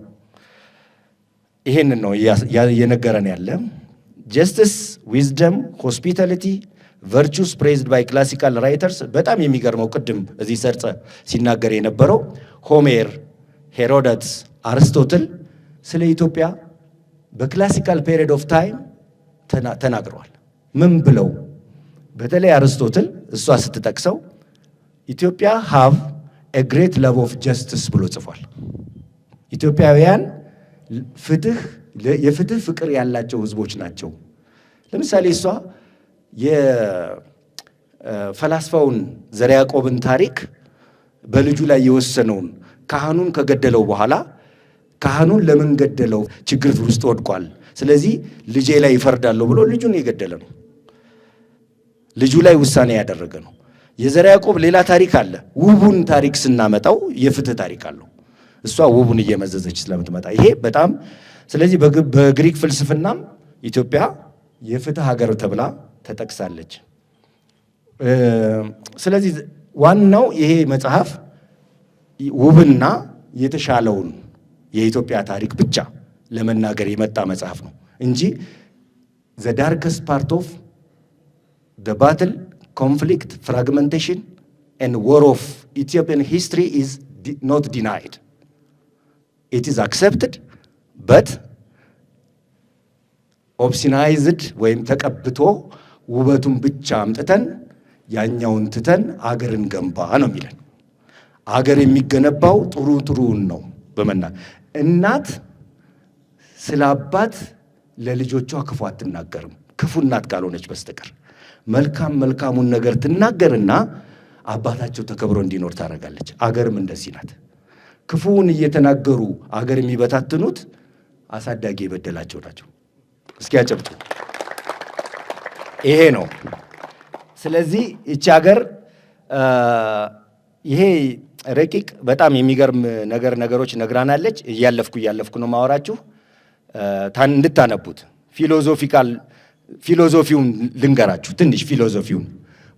ይሄንን ነው እየነገረን ያለ። ጀስቲስ፣ ዊዝደም፣ ሆስፒታሊቲ፣ ቨርቹስ ፕሬዝድ ባይ ክላሲካል ራይተርስ። በጣም የሚገርመው ቅድም እዚህ ሰርጸ ሲናገር የነበረው ሆሜር፣ ሄሮደትስ፣ አርስቶትል ስለ ኢትዮጵያ በክላሲካል ፔሪድ ኦፍ ታይም ተናግረዋል። ምን ብለው? በተለይ አርስቶትል እሷ ስትጠቅሰው ኢትዮጵያ ሃቭ ኤ ግሬት ላቭ ኦፍ ጀስቲስ ብሎ ጽፏል። ኢትዮጵያውያን የፍትህ ፍቅር ያላቸው ህዝቦች ናቸው። ለምሳሌ እሷ የፈላስፋውን ዘርዓ ያዕቆብን ታሪክ በልጁ ላይ የወሰነውን ካህኑን ከገደለው በኋላ ካህኑን ለምን ገደለው? ችግር ውስጥ ወድቋል፣ ስለዚህ ልጄ ላይ ይፈርዳለሁ ብሎ ልጁን የገደለ ነው። ልጁ ላይ ውሳኔ ያደረገ ነው። የዘርዓ ያዕቆብ ሌላ ታሪክ አለ። ውቡን ታሪክ ስናመጣው የፍትህ ታሪክ አለው። እሷ ውቡን እየመዘዘች ስለምትመጣ ይሄ በጣም ስለዚህ በግሪክ ፍልስፍናም ኢትዮጵያ የፍትህ ሀገር ተብላ ተጠቅሳለች። ስለዚህ ዋናው ይሄ መጽሐፍ ውብና የተሻለውን የኢትዮጵያ ታሪክ ብቻ ለመናገር የመጣ መጽሐፍ ነው እንጂ ዘ ዳርከስት ፓርት ኦፍ ዘ ባትል ኮንፍሊክት ፍራግመንቴሽን ኤንድ ዋር ኦፍ ኢትዮጵያን ሂስትሪ ኢዝ ኖት ዲናይድ ኢት ኢዝ አክሰፕትድ በት ኦፕሲናይዝድ ወይም ተቀብቶ ውበቱን ብቻ አምጥተን ያኛውን ትተን አገርን ገንባ ነው የሚለን። አገር የሚገነባው ጥሩውን ነው በመና እናት ስለ አባት ለልጆቿ ክፉ አትናገርም፣ ክፉ እናት ካልሆነች በስተቀር መልካሙን ነገር ትናገርና አባታቸው ተከብሮ እንዲኖር ታደርጋለች። አገርም እንደዚህ ናት። ክፉውን እየተናገሩ አገር የሚበታትኑት አሳዳጊ የበደላቸው ናቸው። እስኪ ያጨብጡ። ይሄ ነው። ስለዚህ ይቺ ሀገር ይሄ ረቂቅ በጣም የሚገርም ነገሮች ነግራናለች። እያለፍኩ ነው ማወራችሁ እንድታነቡት። ፊሎዞፊውን ልንገራችሁ ትንሽ። ፊሎዞፊውን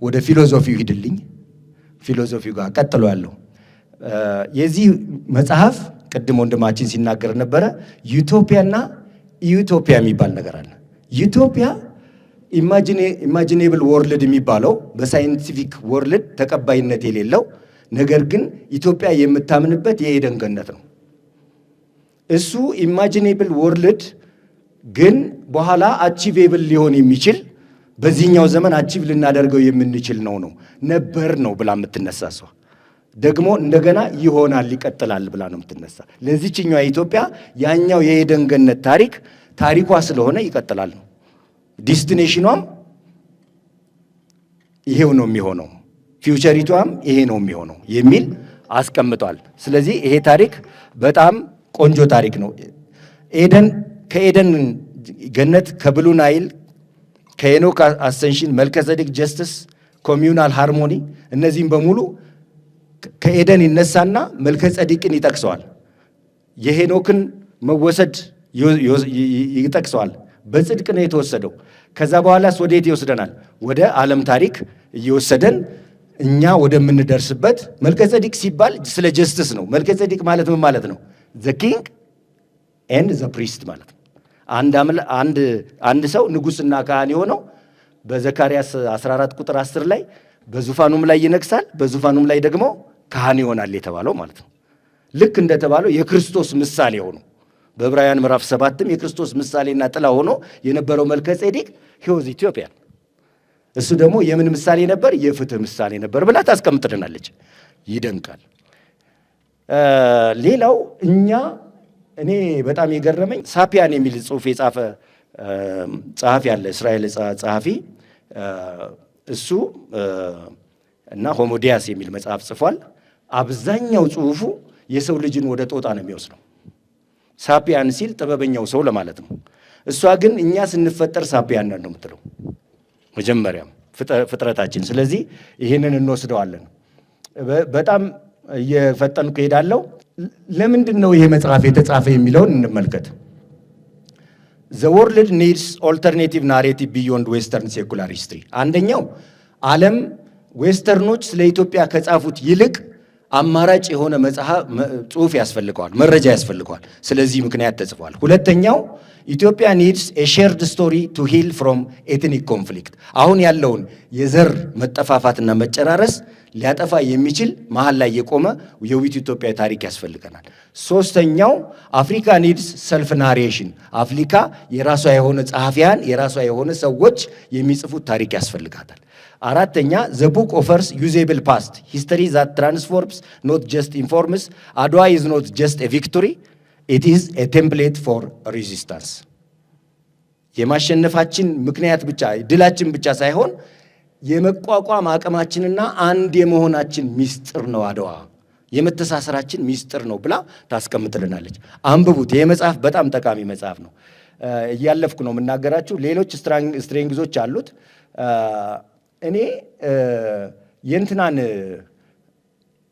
ወደ ፊሎዞፊው ሂድልኝ። ፊሎዞፊው ጋር ቀጥሎ ያለው የዚህ መጽሐፍ ቅድም ወንድማችን ሲናገር ነበረ። ዩቶፒያና ኢዩቶፒያ የሚባል ነገር አለ። ዩቶፒያ ኢማጂኔብል ወርልድ የሚባለው በሳይንቲፊክ ወርልድ ተቀባይነት የሌለው ነገር ግን ኢትዮጵያ የምታምንበት የኤደን ገነት ነው። እሱ ኢማጂኔብል ወርልድ ግን በኋላ አቺቬብል ሊሆን የሚችል በዚህኛው ዘመን አቺቭ ልናደርገው የምንችል ነው ነበር ነው ብላ የምትነሳ እሷ ደግሞ እንደገና ይሆናል ይቀጥላል ብላ ነው የምትነሳ። ለዚህኛው ኢትዮጵያ ያኛው የኤደን ገነት ታሪኳ ስለሆነ ይቀጥላል ነው። ዲስቲኔሽኗም ይሄው ነው የሚሆነው፣ ፊውቸሪቷም ይሄ ነው የሚሆነው የሚል አስቀምጧል። ስለዚህ ይሄ ታሪክ በጣም ቆንጆ ታሪክ ነው። ከኤደን ገነት፣ ከብሉ ናይል፣ ከሄኖክ አሰንሽን፣ መልከዘዴቅ ጀስትስ፣ ኮሚዩናል ሃርሞኒ እነዚህም በሙሉ ከኤደን ይነሳና መልከጸዲቅን ይጠቅሰዋል። የሄኖክን መወሰድ ይጠቅሰዋል። በጽድቅ ነው የተወሰደው። ከዛ በኋላስ ወዴት ይወስደናል? ወደ ዓለም ታሪክ እየወሰደን እኛ ወደምንደርስበት። መልከጸዲቅ ሲባል ስለ ጀስትስ ነው። መልከጸዲቅ ማለት ምን ማለት ነው? ዘ ኪንግ ኤንድ ዘ ፕሪስት ማለት ነው። አንድ ሰው ንጉሥና ካህን የሆነው በዘካርያስ 14 ቁጥር 10 ላይ በዙፋኑም ላይ ይነግሳል፣ በዙፋኑም ላይ ደግሞ ካህን ይሆናል የተባለው ማለት ነው። ልክ እንደተባለው የክርስቶስ ምሳሌ ሆኖ በዕብራውያን ምዕራፍ 7ም የክርስቶስ ምሳሌና ጥላ ሆኖ የነበረው መልከ ጼዴቅ ሂወዝ ኢትዮጵያን እሱ ደግሞ የምን ምሳሌ ነበር? የፍትህ ምሳሌ ነበር ብላ ታስቀምጥልናለች። ይደንቃል። ሌላው እኔ በጣም የገረመኝ ሳፒያን የሚል ጽሑፍ የጻፈ ጸሐፊ አለ፣ እስራኤል ጸሐፊ እሱ እና ሆሞዲያስ የሚል መጽሐፍ ጽፏል። አብዛኛው ጽሑፉ የሰው ልጅን ወደ ጦጣ ነው የሚወስደው። ሳፒያን ሲል ጥበበኛው ሰው ለማለት ነው። እሷ ግን እኛ ስንፈጠር ሳፒያን ነው የምትለው መጀመሪያም ፍጥረታችን። ስለዚህ ይህንን እንወስደዋለን። በጣም እየፈጠንኩ እሄዳለሁ። ለምንድን ነው ይሄ መጽሐፍ የተጻፈ የሚለውን እንመልከት። ዘ ወርልድ ኒድስ ኦልተርኔቲቭ ናሬቲቭ ቢዮንድ ዌስተርን ሴኩላር ሂስትሪ። አንደኛው ዓለም ዌስተርኖች ስለ ኢትዮጵያ ከጻፉት ይልቅ አማራጭ የሆነ ጽሑፍ ያስፈልገዋል፣ መረጃ ያስፈልገዋል። ስለዚህ ምክንያት ተጽፏል። ሁለተኛው ኢትዮጵያ ኒድስ ኤ ሼርድ ስቶሪ ቱ ሂል ፍሮም ኤትኒክ ኮንፍሊክት። አሁን ያለውን የዘር መጠፋፋትና መጨራረስ ሊያጠፋ የሚችል መሀል ላይ የቆመ የውቢት ኢትዮጵያ ታሪክ ያስፈልገናል። ሶስተኛው አፍሪካ ኒድስ ሰልፍ ናሬሽን። አፍሪካ የራሷ የሆነ ጸሐፊያን፣ የራሷ የሆነ ሰዎች የሚጽፉት ታሪክ ያስፈልጋታል። አራተኛ ዘ ቡክ ኦፈርስ ዩዜብል ፓስት ሂስትሪ ዛት ትራንስፎርምስ ኖት ጀስት ኢንፎርምስ። አድዋ ኢዝ ኖት ጀስት ኤ ቪክቶሪ ኢት ኢዝ ኤ ቴምፕሌት ፎር ሬዚስታንስ። የማሸነፋችን ምክንያት ብቻ ድላችን ብቻ ሳይሆን የመቋቋም አቅማችንና አንድ የመሆናችን ሚስጥር ነው። አድዋ የመተሳሰራችን ሚስጥር ነው ብላ ታስቀምጥልናለች። አንብቡት። ይህ መጽሐፍ በጣም ጠቃሚ መጽሐፍ ነው። እያለፍኩ ነው የምናገራችሁ። ሌሎች ስትሬንግዞች አሉት። እኔ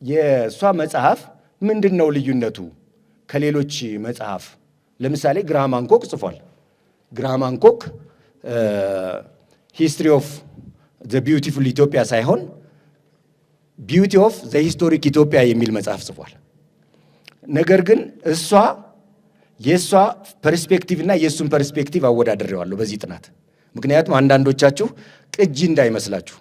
የእሷ መጽሐፍ ምንድን ነው ልዩነቱ ከሌሎች መጽሐፍ? ለምሳሌ ግራሃም ሃንኮክ ጽፏል። ግራሃም ሃንኮክ ሂስትሪ ኦፍ ዘ ቢዩቲፉል ኢትዮጵያ ሳይሆን ቢዩቲ ኦፍ ዘ ሂስቶሪክ ኢትዮጵያ የሚል መጽሐፍ ጽፏል። ነገር ግን የእሷ ፐርስፔክቲቭ እና የእሱን ፐርስፔክቲቭ አወዳድሬዋለሁ በዚህ ጥናት። ምክንያቱም አንዳንዶቻችሁ ቅጂ እንዳይመስላችሁ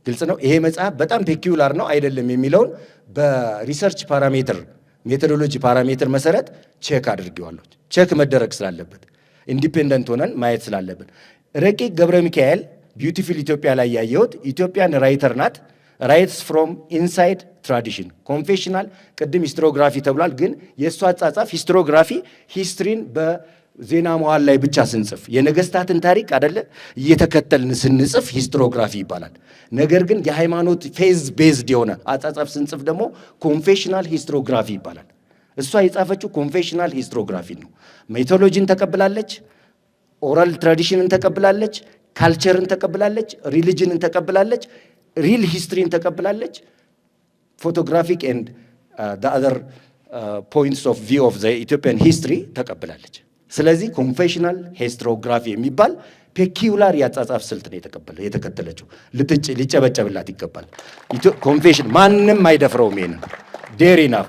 ግልጽ ነው። ይሄ መጽሐፍ በጣም ፔኪዩላር ነው አይደለም የሚለውን በሪሰርች ፓራሜትር ሜቶዶሎጂ ፓራሜትር መሰረት ቼክ አድርጌዋለሁ። ቼክ መደረግ ስላለበት ኢንዲፔንደንት ሆነን ማየት ስላለብን ረቂቅ ገብረ ሚካኤል ቢዩቲፉል ኢትዮጵያ ላይ ያየሁት ኢትዮጵያን ራይተር ናት። ራይትስ ፍሮም ኢንሳይድ ትራዲሽን ኮንፌሽናል። ቅድም ሂስትሮግራፊ ተብሏል፣ ግን የእሷ አጻጻፍ ሂስትሮግራፊ ሂስትሪን በዜና መዋል ላይ ብቻ ስንጽፍ የነገስታትን ታሪክ አደለ እየተከተልን ስንጽፍ ሂስትሮግራፊ ይባላል። ነገር ግን የሃይማኖት ፌዝ ቤዝድ የሆነ አጻጻፍ ስንጽፍ ደግሞ ኮንፌሽናል ሂስትሮግራፊ ይባላል። እሷ የጻፈችው ኮንፌሽናል ሂስትሮግራፊ ነው። ሜቶሎጂን ተቀብላለች፣ ኦራል ትራዲሽንን ተቀብላለች፣ ካልቸርን ተቀብላለች፣ ሪሊጅንን ተቀብላለች፣ ሪል ሂስትሪን ተቀብላለች፣ ፎቶግራፊክ ኤንድ ዘ አዘር ፖይንትስ ኦፍ ቪው ኦፍ ዘ ኢትዮጵያን ሂስትሪ ተቀብላለች። ስለዚህ ኮንፌሽናል ሂስትሮግራፊ የሚባል ፔኪዩላር የአጻጻፍ ስልት ነው የተከተለችው። ሊጨበጨብላት ይገባል። ኮንፌሽን ማንም አይደፍረውም። ይሄንን ዴር ኢናፍ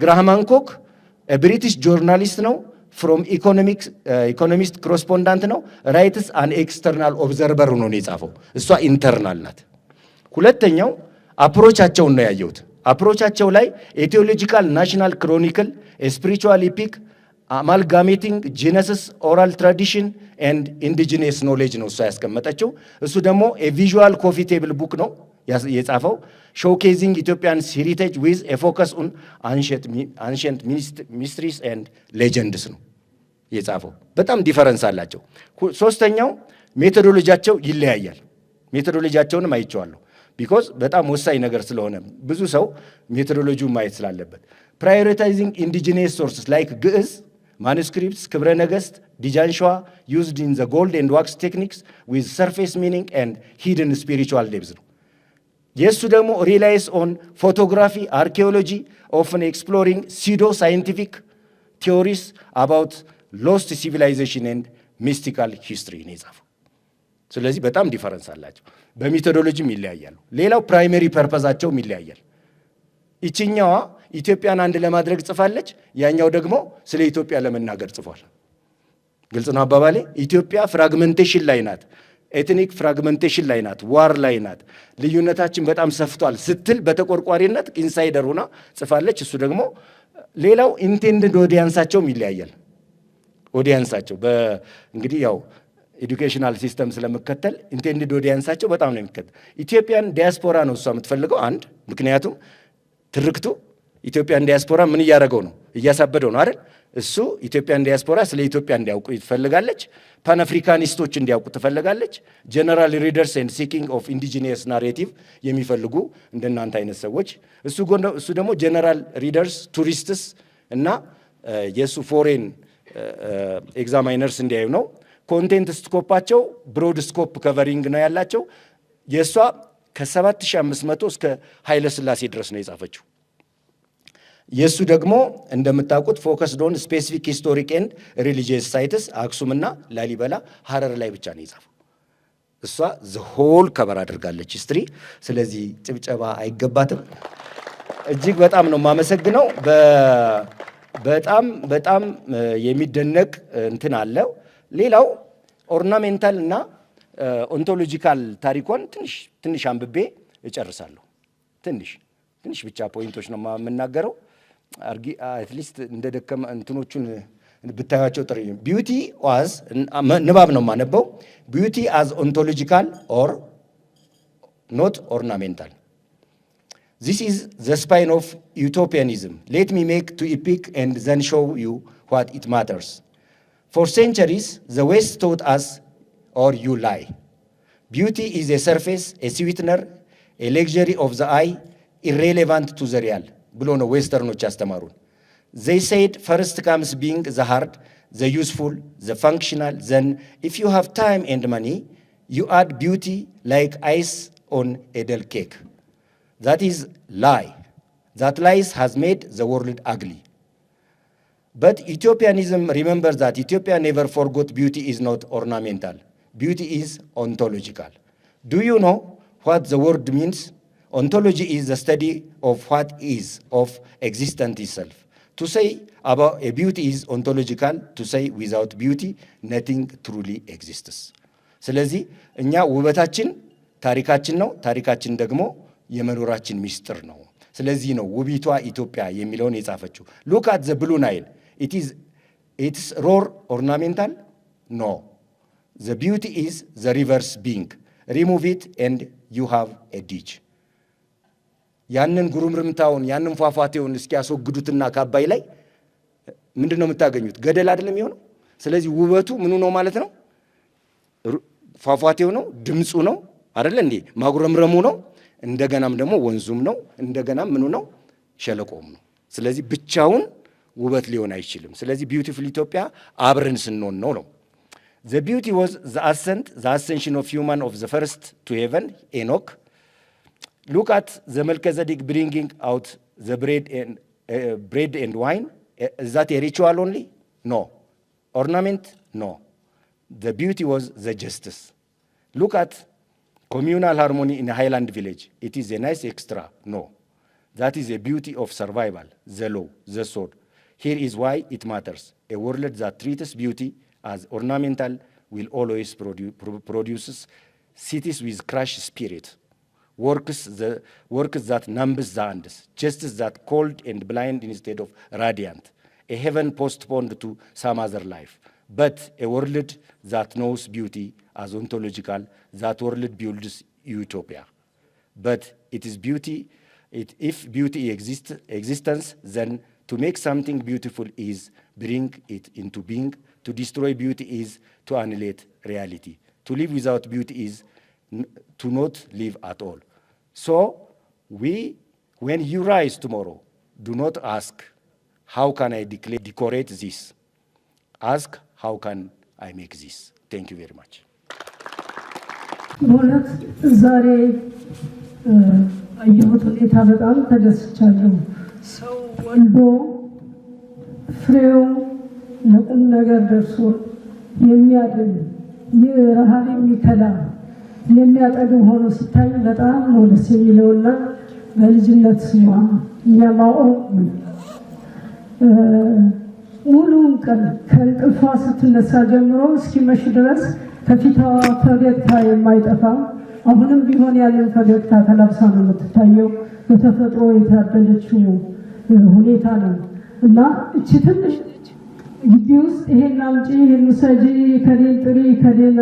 ግራሃም ሃንኮክ ብሪቲሽ ጆርናሊስት ነው። ፍሮም ኢኮኖሚስት ኮረስፖንዳንት ነው። ራይትስ አን ኤክስተርናል ኦብዘርቨር ነው የጻፈው። እሷ ኢንተርናል ናት። ሁለተኛው አፕሮቻቸውን ነው ያየሁት። አፕሮቻቸው ላይ ኤቲዮሎጂካል ናሽናል ክሮኒክል ስፒሪቹዋል ኢፒክ አማልጋሜቲንግ ጂነሲስ ኦራል ትራዲሽን ኤንድ ኢንዲጂነስ ኖሌጅ ነው እሷ ያስቀመጠችው። እሱ ደግሞ ቪዥዋል ኮፊ ቴብል ቡክ ነው የጻፈው። ሾውኬዚንግ ኢትዮጵያንስ ሄሪቴጅ ዊዝ ፎከስ ኦን አንሸንት ሚስትሪስ ኤንድ ሌጀንድስ ነው የጻፈው። በጣም ዲፈረንስ አላቸው። ሶስተኛው ሜቶዶሎጂያቸው ይለያያል። ሜቶዶሎጂያቸውንም አይቼዋለሁ ቢኮዝ በጣም ወሳኝ ነገር ስለሆነ ብዙ ሰው ሜቶዶሎጂውን ማየት ስላለበት። ፕራዮሪታይዚንግ ኢንዲጂነስ ሶርስስ ላይክ ግዕዝ ማኑስክሪፕትስ ክብረ ነገሥት ዲጃንሸዋ ዩዝድ ኢን ዘ ጎልድ ኤንድ ዋክስ ቴክኒክስ ዊዝ ሰርፌስ ሚኒንግ ኤንድ ሂድን ስፒሪቹዋል ዴፕዝ ነው። የእሱ ደግሞ ሪላይስ ኦን ፎቶግራፊ አርኪኦሎጂ ኦፍን ኤክስፕሎሪንግ ሲዶ ሳይንቲፊክ ቲዎሪስ አባውት ሎስት ሲቪላይዜሽን ኤንድ ሚስቲካል ሂስትሪ ነው የጻፈው። ስለዚህ በጣም ዲፈረንስ አላቸው። በሜቶዶሎጂም ይለያያሉ። ሌላው ፕራይመሪ ፐርፐዛቸውም ይለያያል። ይችኛዋ ኢትዮጵያን አንድ ለማድረግ ጽፋለች፣ ያኛው ደግሞ ስለ ኢትዮጵያ ለመናገር ጽፏል። ግልጽ ነው አባባሌ። ኢትዮጵያ ፍራግመንቴሽን ላይ ናት፣ ኤትኒክ ፍራግመንቴሽን ላይ ናት፣ ዋር ላይ ናት፣ ልዩነታችን በጣም ሰፍቷል ስትል በተቆርቋሪነት ኢንሳይደር ሆና ጽፋለች። እሱ ደግሞ ሌላው ኢንቴንድድ ኦዲየንሳቸውም ይለያያል። ኦዲየንሳቸው እንግዲህ ያው ኤዱኬሽናል ሲስተም ስለምከተል ኢንቴንድድ ኦዲየንሳቸው በጣም ነው የሚከተል። ኢትዮጵያን ዲያስፖራ ነው እሷ የምትፈልገው አንድ። ምክንያቱም ትርክቱ ኢትዮጵያን ዲያስፖራ ምን እያደረገው ነው? እያሳበደው ነው አይደል? እሱ ኢትዮጵያን ዲያስፖራ ስለ ኢትዮጵያ እንዲያውቁ ትፈልጋለች። ፓን አፍሪካኒስቶች እንዲያውቁ ትፈልጋለች። ጀነራል ሪደርስ ኤንድ ሲኪንግ ኦፍ ኢንዲጂኒየስ ናሬቲቭ የሚፈልጉ እንደናንተ አይነት ሰዎች። እሱ ደግሞ ጀነራል ሪደርስ ቱሪስትስ እና የእሱ ፎሬን ኤግዛማይነርስ እንዲያዩ ነው። ኮንቴንት ስኮፓቸው ብሮድ ስኮፕ ከቨሪንግ ነው ያላቸው። የእሷ ከ7500 እስከ ኃይለ ሥላሴ ድረስ ነው የጻፈችው። የእሱ ደግሞ እንደምታውቁት ፎከስድ ኦን ስፔሲፊክ ሂስቶሪክ ኤንድ ሪሊጂየስ ሳይትስ አክሱምና ላሊበላ ሐረር ላይ ብቻ ነው የጻፈው። እሷ ዘሆል ከበር አድርጋለች ሂስትሪ። ስለዚህ ጭብጨባ አይገባትም። እጅግ በጣም ነው የማመሰግነው። በጣም የሚደነቅ እንትን አለው። ሌላው ኦርናሜንታል እና ኦንቶሎጂካል ታሪኮን ትንሽ አንብቤ እጨርሳለሁ። ትንሽ ብቻ ፖይንቶች ነው የምናገረው። አትሊስት እንደ ደከመ እንትኖቹን ብታያቸው ጥሩ። ቢዩቲ ዋዝ ንባብ ነው የማነበው። ቢዩቲ አዝ ኦንቶሎጂካል ኦር ኖት ኦርናሜንታል This is the spine of utopianism. Let me make to epic and then show you what it matters. For centuries, the West taught us, or you lie. Beauty is a surface, a sweetener, a luxury of the eye, irrelevant to the real. ብሎ ነው ዌስተርኖች ያስተማሩን። They said first comes being the hard, the useful, the functional. Then if you have time and money, you add beauty like ice on a dull cake. That is lie. That lies has made the world ugly. But Ethiopianism remembers that Ethiopia never forgot beauty is not ornamental. Beauty is ontological. Do you know what the word means? Ontology is the study of what is, of existence itself. To say about a beauty is ontological. To say without beauty, nothing truly exists. ስለዚህ እኛ ውበታችን ታሪካችን ነው። ታሪካችን ደግሞ የመኖራችን ሚስጥር ነው። ስለዚህ ነው ውቢቷ ኢትዮጵያ የሚለውን የጻፈችው። ሉክ አት ዘ ብሉ ናይል ኢትስ ሮር ኦርናሜንታል ኖ ዘ ቢዩቲ ኢዝ ዘ ሪቨርስ ቢንግ ሪሙቭ ኢት ኤንድ ዩ ሃቭ ኤ ዲች። ያንን ጉሩምርምታውን ያንን ፏፏቴውን እስኪያስወግዱትና ከአባይ ላይ ምንድን ነው የምታገኙት? ገደል አይደለም የሆነው። ስለዚህ ውበቱ ምኑ ነው ማለት ነው? ፏፏቴው ነው፣ ድምፁ ነው አይደለ እንዴ? ማጉረምረሙ ነው። እንደገናም ደግሞ ወንዙም ነው። እንደገናም ምኑ ነው? ሸለቆም ነው። ስለዚህ ብቻውን ውበት ሊሆን አይችልም። ስለዚህ ቢዩቲፉል ኢትዮጵያ አብረን ስንሆን ነው። ዘ ቢዩቲ ዋዝ ዘ አሰንት ዘ አሰንሽን ኦፍ ሂውማን ኦፍ ዘ ፈርስት ቱ ሄቨን ኤኖክ። ሉክ አት ዘ መልከዘዲክ ብሪንጊንግ አውት ዘ ብሬድ ኤንድ ዋይን። ኢዝ ዛት ኤ ሪቹዋል ኦንሊ? ኖ። ኦርናሜንት? ኖ። ዘ ቢዩቲ ዋዝ ዘ ጀስቲስ። ሉክ አት communal harmony in a highland village. It is a nice extra. No. That is a beauty of survival, the law, the sword. Here is why it matters. A world that treats beauty as ornamental will always produces cities with crushed spirit, works that numbs the hands, justice that cold and blind instead of radiant, a heaven postponed to some other life. But a world that knows beauty as ontological, that world builds utopia. But it is beauty, if beauty existence, then to make something beautiful is bring it into being. To destroy beauty is to annihilate reality. To live without beauty is to not live at all. So when you rise tomorrow, do not ask, how can I decorate this? Ask, how can I make this? Thank you very much. በእውነት ዛሬ አየሁት ሁኔታ በጣም ተደስቻለሁ። ሰው ወልዶ ፍሬው ለቁም ነገር ደርሶ የሚያድን ረሃብ የሚከላ የሚያጠግብ ሆኖ ሲታይ በጣም ነው ደስ የሚለውና በልጅነት ስሟ እኛማኦ ሙሉውን ቀን ከእንቅልፏ ስትነሳ ጀምሮ እስኪመሽ ድረስ ከፊቷ ፈገግታ የማይጠፋ አሁንም ቢሆን ያለን ፈገግታ ተላብሳ ነው የምትታየው። በተፈጥሮ የታደለችው ሁኔታ ነው። እና እቺ ትንሽ ግቢ ውስጥ ይሄን አምጪ፣ ይሄን ውሰጂ፣ ከሌን ጥሪ፣ ከሌን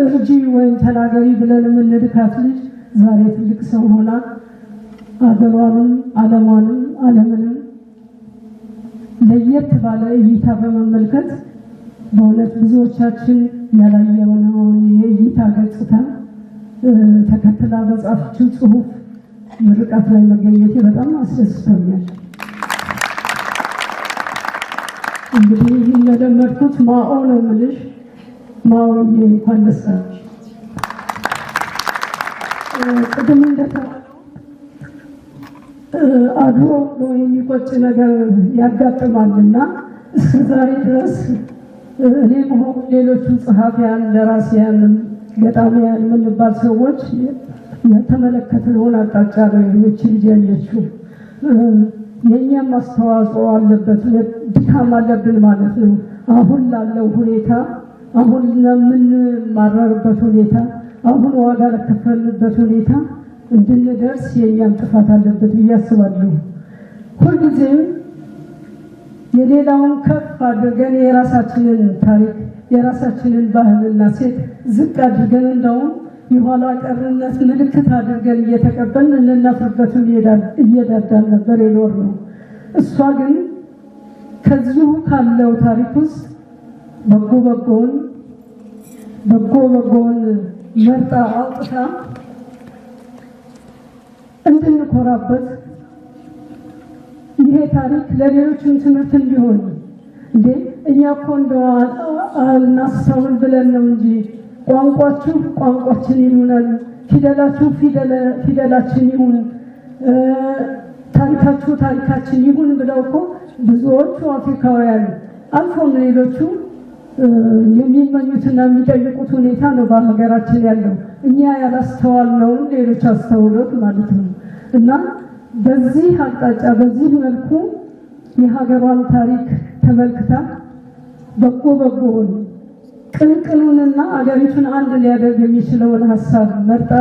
እርጂ ወይም ተናገሪ ብለን የምንልካት ልጅ ዛሬ ትልቅ ሰው ሆና አገሯንም ዓለምንም ለየት ባለ እይታ በመመልከት በእውነት ብዙዎቻችን ያላየነውን የእይታ ገጽታ ተከትላ በጻፈችው ጽሑፍ ምርቃት ላይ መገኘቴ በጣም አስደስቶኛል። እንግዲህ እንደለመድኩት ማኦ ነው የምልሽ። ማኦዬ እንኳን ደስ አለሽ። ቅድም እንደተባለው አድሮ ነው የሚቆጭ ነገር ያጋጥማልና እስከ ዛሬ ድረስ እኔ መሆኑ ሌሎቹ ጸሐፊያን፣ ደራሲያንም ገጣሚያን የምንባል ሰዎች የተመለከትነውን አቅጣጫ ነው ይህች ልጅ ያየችው። የእኛም አስተዋጽኦ አለበት፣ ድካም አለብን ማለት ነው። አሁን ላለው ሁኔታ፣ አሁን ለምንማረርበት ሁኔታ፣ አሁን ዋጋ ለከፈልንበት ሁኔታ እንድንደርስ የእኛም ጥፋት አለበት ብዬ አስባለሁ። ሁልጊዜም የሌላውን ከፍ አድርገን የራሳችንን ታሪክ የራሳችንን ባህልና ሴት ዝቅ አድርገን እንደውም የኋላ ቀርነት ምልክት አድርገን እየተቀበልን ልናፍርበትን እየዳዳን ነበር የኖር ነው። እሷ ግን ከዚሁ ካለው ታሪክ ውስጥ በጎ በጎውን መርጣ አውጥታ እንድንኮራበት ይሄ ታሪክ ለሌሎችም ትምህርት እንዲሆን እንዴ እኛ እኮ እንደው አልናስተውል ብለን ነው እንጂ ቋንቋችሁ ቋንቋችን ይሁን፣ ፊደላችሁ ፊደላችን ይሁን፣ ታሪካችሁ ታሪካችን ይሁን ብለው እኮ ብዙዎቹ አፍሪካውያን አልፎም ሌሎቹ የሚመኙትና የሚጠይቁት ሁኔታ ነው በሀገራችን ያለው። እኛ ያላስተዋልነውን ሌሎች አስተውሎት ማለት ነው። እና በዚህ አቅጣጫ በዚህ መልኩ የሀገሯን ታሪክ ተመልክታ በጎውን ቅንቅኑንና አገሪቱን አንድ ሊያደርግ የሚችለውን ሀሳብ መርጣ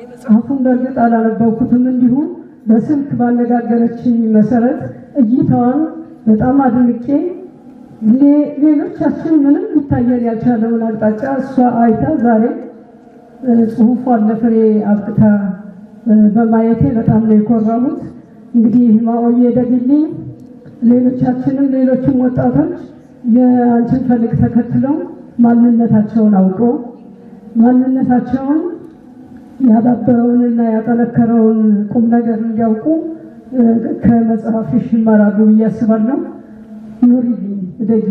መጽሐፉን በእርግጥ አላነበብኩትም፣ እንዲሁም በስልክ ባነጋገረችኝ መሰረት እይታዋን በጣም አድንቄ ሌሎቻችን ምንም ሊታየን ያልቻለውን አቅጣጫ እሷ አይታ ዛሬ ጽሑፏን ለፍሬ አብቅታ በማየቴ በጣም ነው የኮራሁት። እንግዲህ ማኦዬ ደግልኝ፣ ሌሎችም ወጣቶች የአንቺን ፈለግ ተከትለው ማንነታቸውን አውቀው ማንነታቸውን ያዳበረውንና ያጠነከረውን ቁም ነገር እንዲያውቁ ከመጽሐፍሽ ይማራሉ ብዬ አስባለሁ። ኑሪልኝ እደጊ።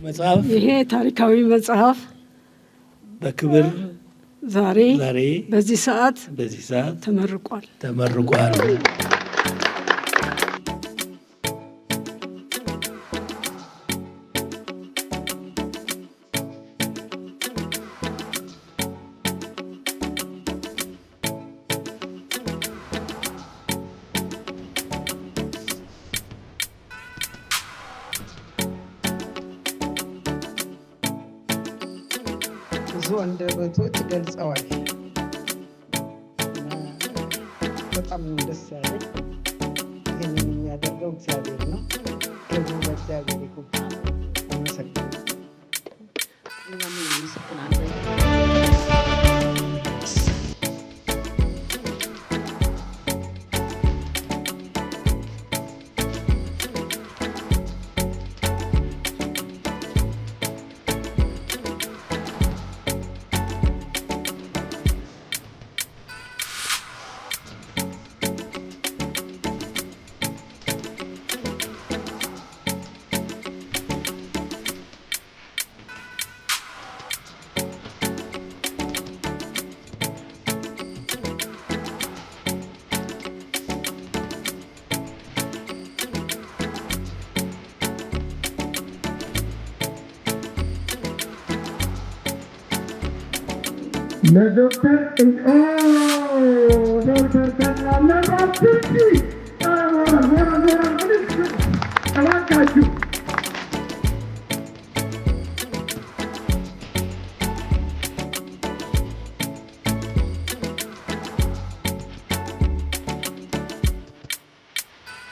መጽሐፍ ይሄ ታሪካዊ መጽሐፍ በክብር ዛሬ በዚህ ሰዓት ተመርቋል። ብዙ አንደበቶች ገልጸዋል። በጣም ደስ ያለኝ ይህንን የሚያደርገው እግዚአብሔር ነው። ክብሩ ለእግዚአብሔር ይሁን። አመሰግናለሁ። ለዶክተር ዶክተር ተናለባትቲ እባካችሁ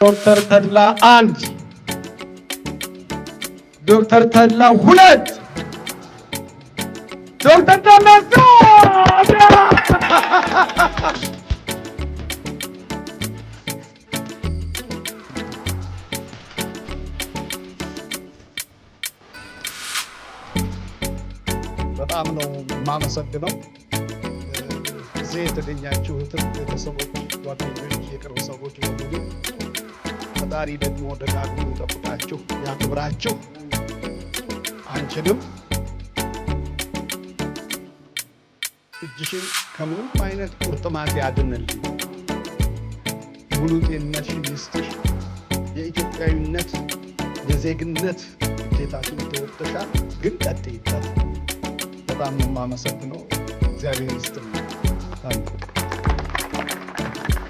ዶክተር ተድላ 1 ዶክተር ተድላ 2 ዶክተር ተድላ 3 በጣም ነው የማመሰግነው። እዚህ የተገኛችሁትን ቤተሰቦች፣ ጓደኞች፣ የቅርብ ሰዎች በሙሉ ፈጣሪ ደግሞ ደጋግሞ ይጠብቃችሁ፣ ያክብራችሁ። አንቺንም እጅሽን ከምንም አይነት ቁርጥማት ያድንልኝ፣ ሙሉ ጤንነትሽን ይስጥሽ። የኢትዮጵያዊነት የዜግነት ግዴታሽን ተወጥተሻል፣ ግን ቀጥይበት። በጣም ነው የማመሰግነው። እግዚአብሔር ይስጥልኝ።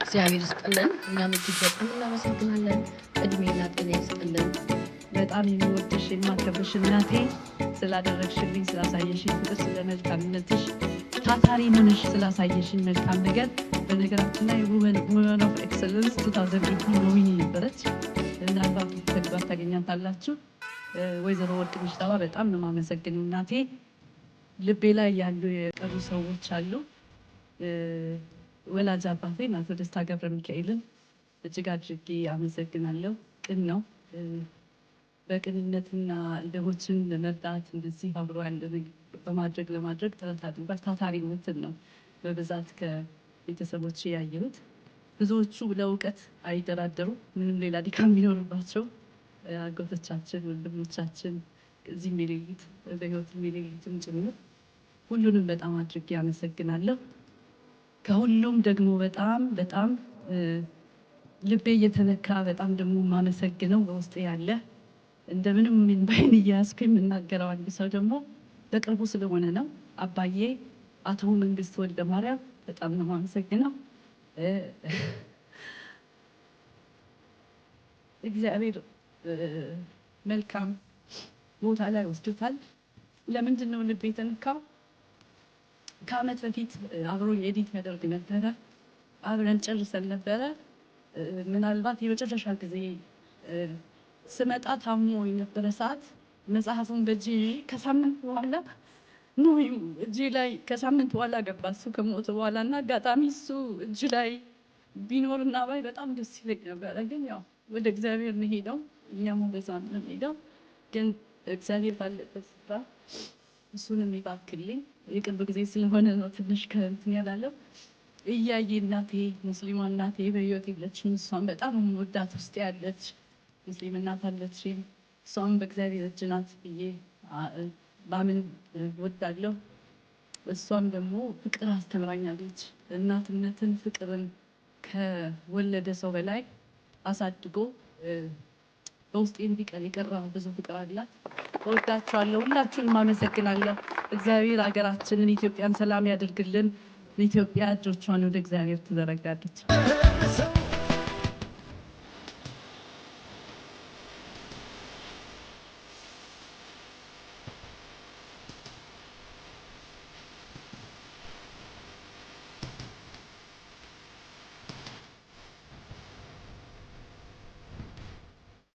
እግዚአብሔር ይስጥልን። እኛም እጅግ በጣም እናመሰግናለን። እድሜና ጤና ይስጥልን። በጣም የሚወድሽ የማከብርሽ እናቴ ስላደረግሽልኝ፣ ስላሳየሽኝ ፍቅር፣ ስለ መልካምነትሽ ታታሪ ሆነሽ ስላሳየሽኝ መልካም ነገር። በነገራችን ላይ ውመን ኦፍ ኤክሰለንስ 2018 ኖሚኒ ነበረች። ምናልባት ተግባር ታገኛታላችሁ። ወይዘሮ ወርቅነሽ ዳባ በጣም ነው የማመሰግነው እናቴ። ልቤ ላይ ያሉ የቀሩ ሰዎች አሉ። ወላጅ አባቴን አቶ ደስታ ገብረ ሚካኤልን እጅግ አድርጌ አመሰግናለሁ። ቅን ነው። በቅንነትና ድሆችን ለመርዳት እንደዚህ አብሮ ያለ ለማድረግ ጥረት አድርጓል። ታታሪነትን ነው በብዛት ከቤተሰቦች ያየሁት። ብዙዎቹ ለእውቀት አይደራደሩም፣ ምንም ሌላ ድካም ቢኖርባቸው። አጎቶቻችን፣ ወንድሞቻችን እዚህም የሌሉት በህይወትም የሌሉትም ጭምር ሁሉንም በጣም አድርጌ አመሰግናለሁ። ከሁሉም ደግሞ በጣም ልቤ እየተነካ በጣም ደግሞ የማመሰግነው በውስጤ ያለ እንደምንም ባይን እያያዝኩ የምናገረው አንድ ሰው ደግሞ በቅርቡ ስለሆነ ነው። አባዬ አቶ መንግስቱ ወልደ ማርያም በጣም ነው የማመሰግነው። እግዚአብሔር መልካም ቦታ ላይ ወስዶታል። ለምንድን ነው ልቤ የተነካው? ከዓመት በፊት አብሮኝ ኤዲት ያደርግ ነበረ። አብረን ጨርሰን ነበረ። ምናልባት የመጨረሻ ጊዜ ስመጣ ታሞ የነበረ ሰዓት መጽሐፉን በእጄ ከሳምንት በኋላ እጄ ላይ ከሳምንት በኋላ ገባ እሱ ከሞተ በኋላ እና አጋጣሚ እሱ እጅ ላይ ቢኖርና ባይ በጣም ደስ ይለኝ ነበረ። ግን ያው ወደ እግዚአብሔር ነው ሄደው፣ እኛም ወደዛ ነው ሄደው። ግን እግዚአብሔር ባለበት ስፍራ እሱንም ይባርክልኝ። የቅርብ ጊዜ ስለሆነ ነው ትንሽ ከእንትን ያላለው። እያየ እናቴ ሙስሊሟ እናቴ በህይወት የለችም። እሷም በጣም ወዳት ውስጥ ያለች ሙስሊም እናት አለች። እሷም በእግዚአብሔር እጅ ናት ብዬ ባምን ወዳለሁ። እሷም ደግሞ ፍቅር አስተምራኛለች። እናትነትን፣ ፍቅርን ከወለደ ሰው በላይ አሳድጎ በውስጤ እንዲቀር የቀረ ብዙ ፍቅር አላት። እወዳችኋለሁ። ሁላችሁንም አመሰግናለሁ። እግዚአብሔር ሀገራችንን ኢትዮጵያን ሰላም ያደርግልን። ኢትዮጵያ እጆቿን ወደ እግዚአብሔር ትዘረጋለች።